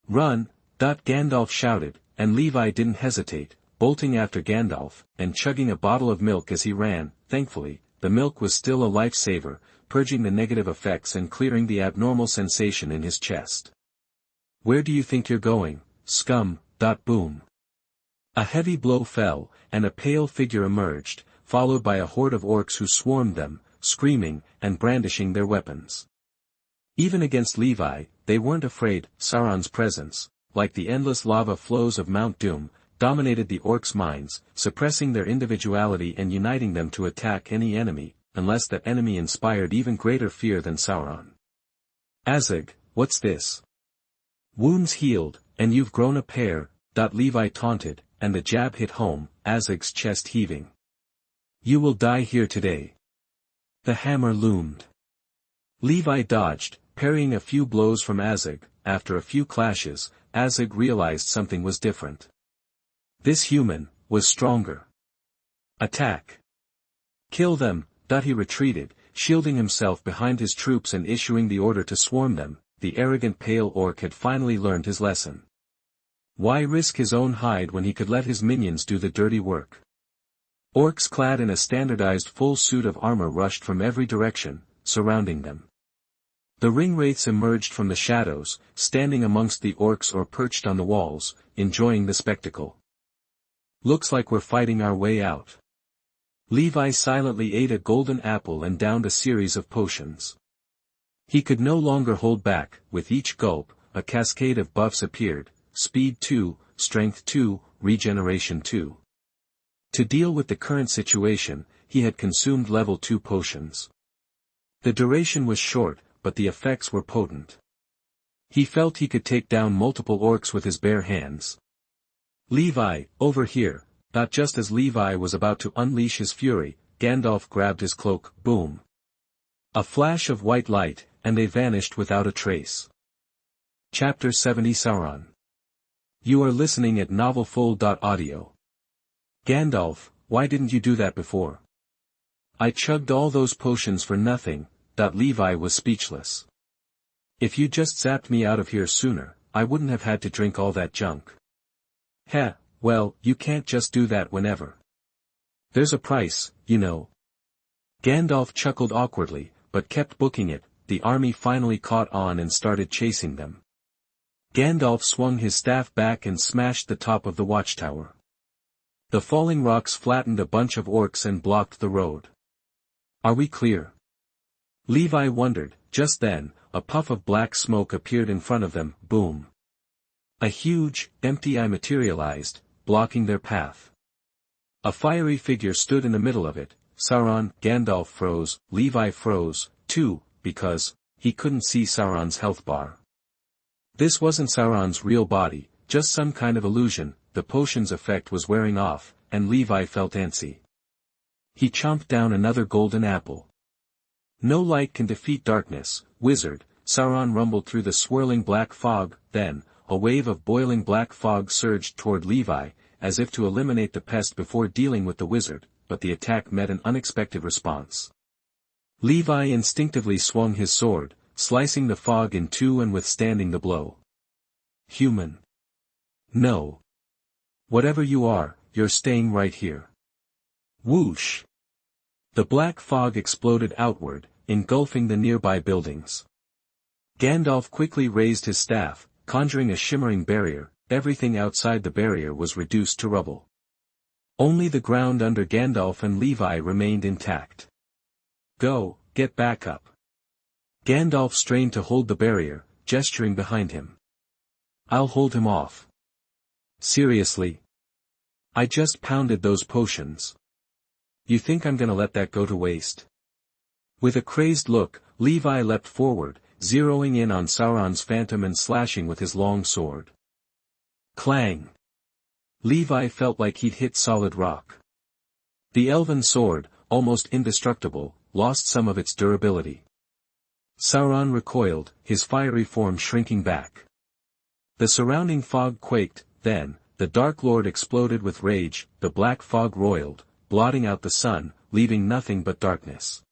Run. Gandalf shouted, and Levi didn't hesitate, bolting after Gandalf, and chugging a bottle of milk as he ran. Thankfully, the milk was still a lifesaver, purging the negative effects and clearing the abnormal sensation in his chest. Where do you think you're going, scum? Boom. A heavy blow fell, and a pale figure emerged, followed by a horde of orcs who swarmed them, screaming, and brandishing their weapons. Even against Levi, they weren't afraid. Sauron's presence, like the endless lava flows of Mount Doom, dominated the orcs' minds, suppressing their individuality and uniting them to attack any enemy, unless that enemy inspired even greater fear than Sauron. Azog, what's this? Wounds healed, and you've grown a pair. Levi taunted, and the jab hit home, Azog's chest heaving. You will die here today. The hammer loomed. Levi dodged, parrying a few blows from Azog. After a few clashes, Azog realized something was different. This human was stronger. Attack. Kill them. He retreated, shielding himself behind his troops and issuing the order to swarm them. The arrogant pale orc had finally learned his lesson. Why risk his own hide when he could let his minions do the dirty work? Orcs clad in a standardized full suit of armor rushed from every direction, surrounding them. The Ringwraiths emerged from the shadows, standing amongst the orcs or perched on the walls, enjoying the spectacle. Looks like we're fighting our way out. Levi silently ate a golden apple and downed a series of potions. He could no longer hold back. With each gulp, a cascade of buffs appeared: Speed 2, Strength 2, Regeneration 2. To deal with the current situation, he had consumed level 2 potions. The duration was short, but the effects were potent. He felt he could take down multiple orcs with his bare hands. Levi, over here. Just as Levi was about to unleash his fury, Gandalf grabbed his cloak. Boom. A flash of white light, and they vanished without a trace. Chapter 70 Sauron. You are listening at novelfull.audio. Gandalf, why didn't you do that before? I chugged all those potions for nothing. Levi was speechless. If you just zapped me out of here sooner, I wouldn't have had to drink all that junk. Heh, well, you can't just do that whenever. There's a price, you know. Gandalf chuckled awkwardly, but kept booking it. The army finally caught on and started chasing them. Gandalf swung his staff back and smashed the top of the watchtower. The falling rocks flattened a bunch of orcs and blocked the road. Are we clear? Levi wondered. Just then, a puff of black smoke appeared in front of them. Boom. A huge, empty eye materialized, blocking their path. A fiery figure stood in the middle of it. Sauron. Gandalf froze, Levi froze, too, because he couldn't see Sauron's health bar. This wasn't Sauron's real body, just some kind of illusion. The potion's effect was wearing off, and Levi felt antsy. He chomped down another golden apple. No light can defeat darkness, wizard, Sauron rumbled through the swirling black fog. Then, a wave of boiling black fog surged toward Levi, as if to eliminate the pest before dealing with the wizard, but the attack met an unexpected response. Levi instinctively swung his sword, slicing the fog in two and withstanding the blow. Human. No. Whatever you are, you're staying right here. Whoosh. The black fog exploded outward, engulfing the nearby buildings. Gandalf quickly raised his staff, conjuring a shimmering barrier. Everything outside the barrier was reduced to rubble. Only the ground under Gandalf and Levi remained intact. Go, get back up. Gandalf strained to hold the barrier, gesturing behind him. I'll hold him off. Seriously? I just pounded those potions. You think I'm gonna let that go to waste? With a crazed look, Levi leapt forward, zeroing in on Sauron's phantom and slashing with his long sword. Clang! Levi felt like he'd hit solid rock. The elven sword, almost indestructible, lost some of its durability. Sauron recoiled, his fiery form shrinking back. The surrounding fog quaked. Then, the Dark Lord exploded with rage. The black fog roiled, blotting out the sun, leaving nothing but darkness.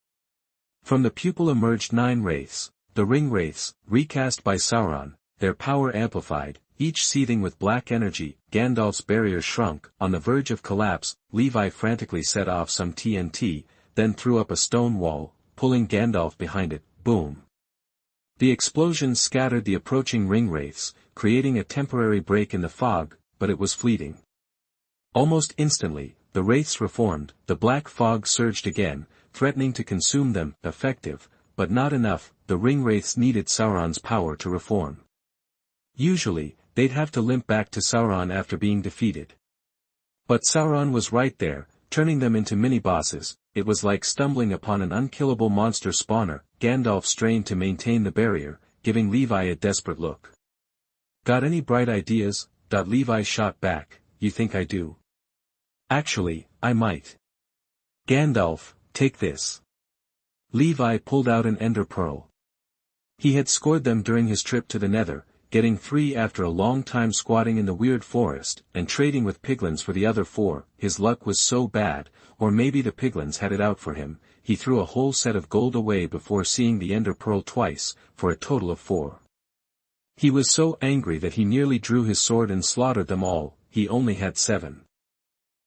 From the pupil emerged 9 wraiths, the Ringwraiths, recast by Sauron, their power amplified, each seething with black energy. Gandalf's barrier shrunk. On the verge of collapse, Levi frantically set off some TNT, then threw up a stone wall, pulling Gandalf behind it. Boom! The explosion scattered the approaching Ringwraiths, creating a temporary break in the fog, but it was fleeting. Almost instantly, the wraiths reformed. The black fog surged again, threatening to consume them. Effective, but not enough. The Ringwraiths needed Sauron's power to reform. Usually, they'd have to limp back to Sauron after being defeated. But Sauron was right there, turning them into mini-bosses. It was like stumbling upon an unkillable monster spawner. Gandalf strained to maintain the barrier, giving Levi a desperate look. Got any bright ideas? Levi shot back. You think I do? Actually, I might. Gandalf, take this. Levi pulled out an ender pearl. He had scored them during his trip to the Nether, getting 3 after a long time squatting in the weird forest, and trading with piglins for the other 4. His luck was so bad, or maybe the piglins had it out for him. He threw a whole set of gold away before seeing the ender pearl twice, for a total of 4. He was so angry that he nearly drew his sword and slaughtered them all. He only had 7.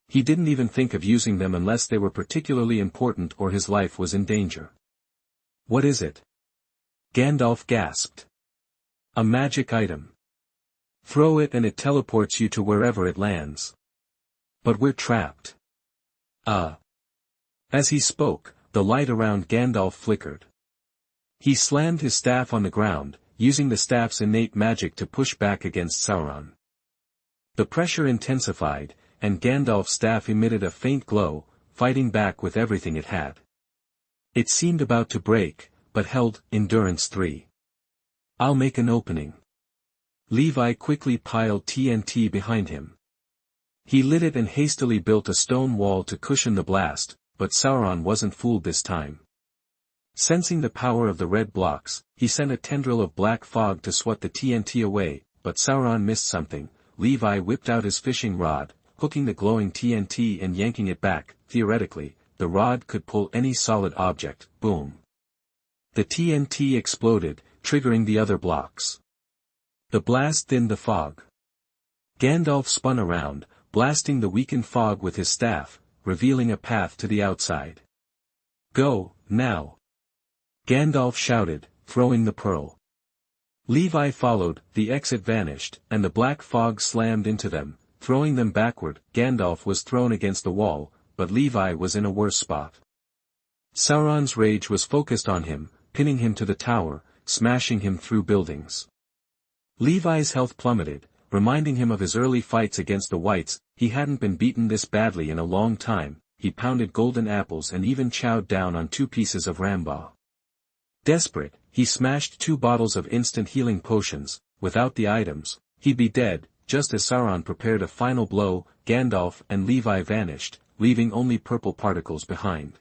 He didn't even think of using them unless they were particularly important or his life was in danger. What is it? Gandalf gasped. A magic item. Throw it and it teleports you to wherever it lands. But we're trapped. As he spoke, the light around Gandalf flickered. He slammed his staff on the ground, using the staff's innate magic to push back against Sauron. The pressure intensified, and Gandalf's staff emitted a faint glow, fighting back with everything it had. It seemed about to break, but held. Endurance 3. I'll make an opening. Levi quickly piled TNT behind him. He lit it and hastily built a stone wall to cushion the blast, but Sauron wasn't fooled this time. Sensing the power of the red blocks, he sent a tendril of black fog to swat the TNT away, but Sauron missed something. Levi whipped out his fishing rod, hooking the glowing TNT and yanking it back. Theoretically, the rod could pull any solid object. Boom! The TNT exploded, triggering the other blocks. The blast thinned the fog. Gandalf spun around, blasting the weakened fog with his staff, revealing a path to the outside. Go, now! Gandalf shouted, throwing the pearl. Levi followed. The exit vanished, and the black fog slammed into them, throwing them backward. Gandalf was thrown against the wall, but Levi was in a worse spot. Sauron's rage was focused on him, pinning him to the tower, smashing him through buildings. Levi's health plummeted, reminding him of his early fights against the whites. He hadn't been beaten this badly in a long time. He pounded golden apples and even chowed down on 2 pieces of rambagh. Desperate, he smashed 2 bottles of instant healing potions. Without the items, he'd be dead. Just as Sauron prepared a final blow, Gandalf and Levi vanished, leaving only purple particles behind.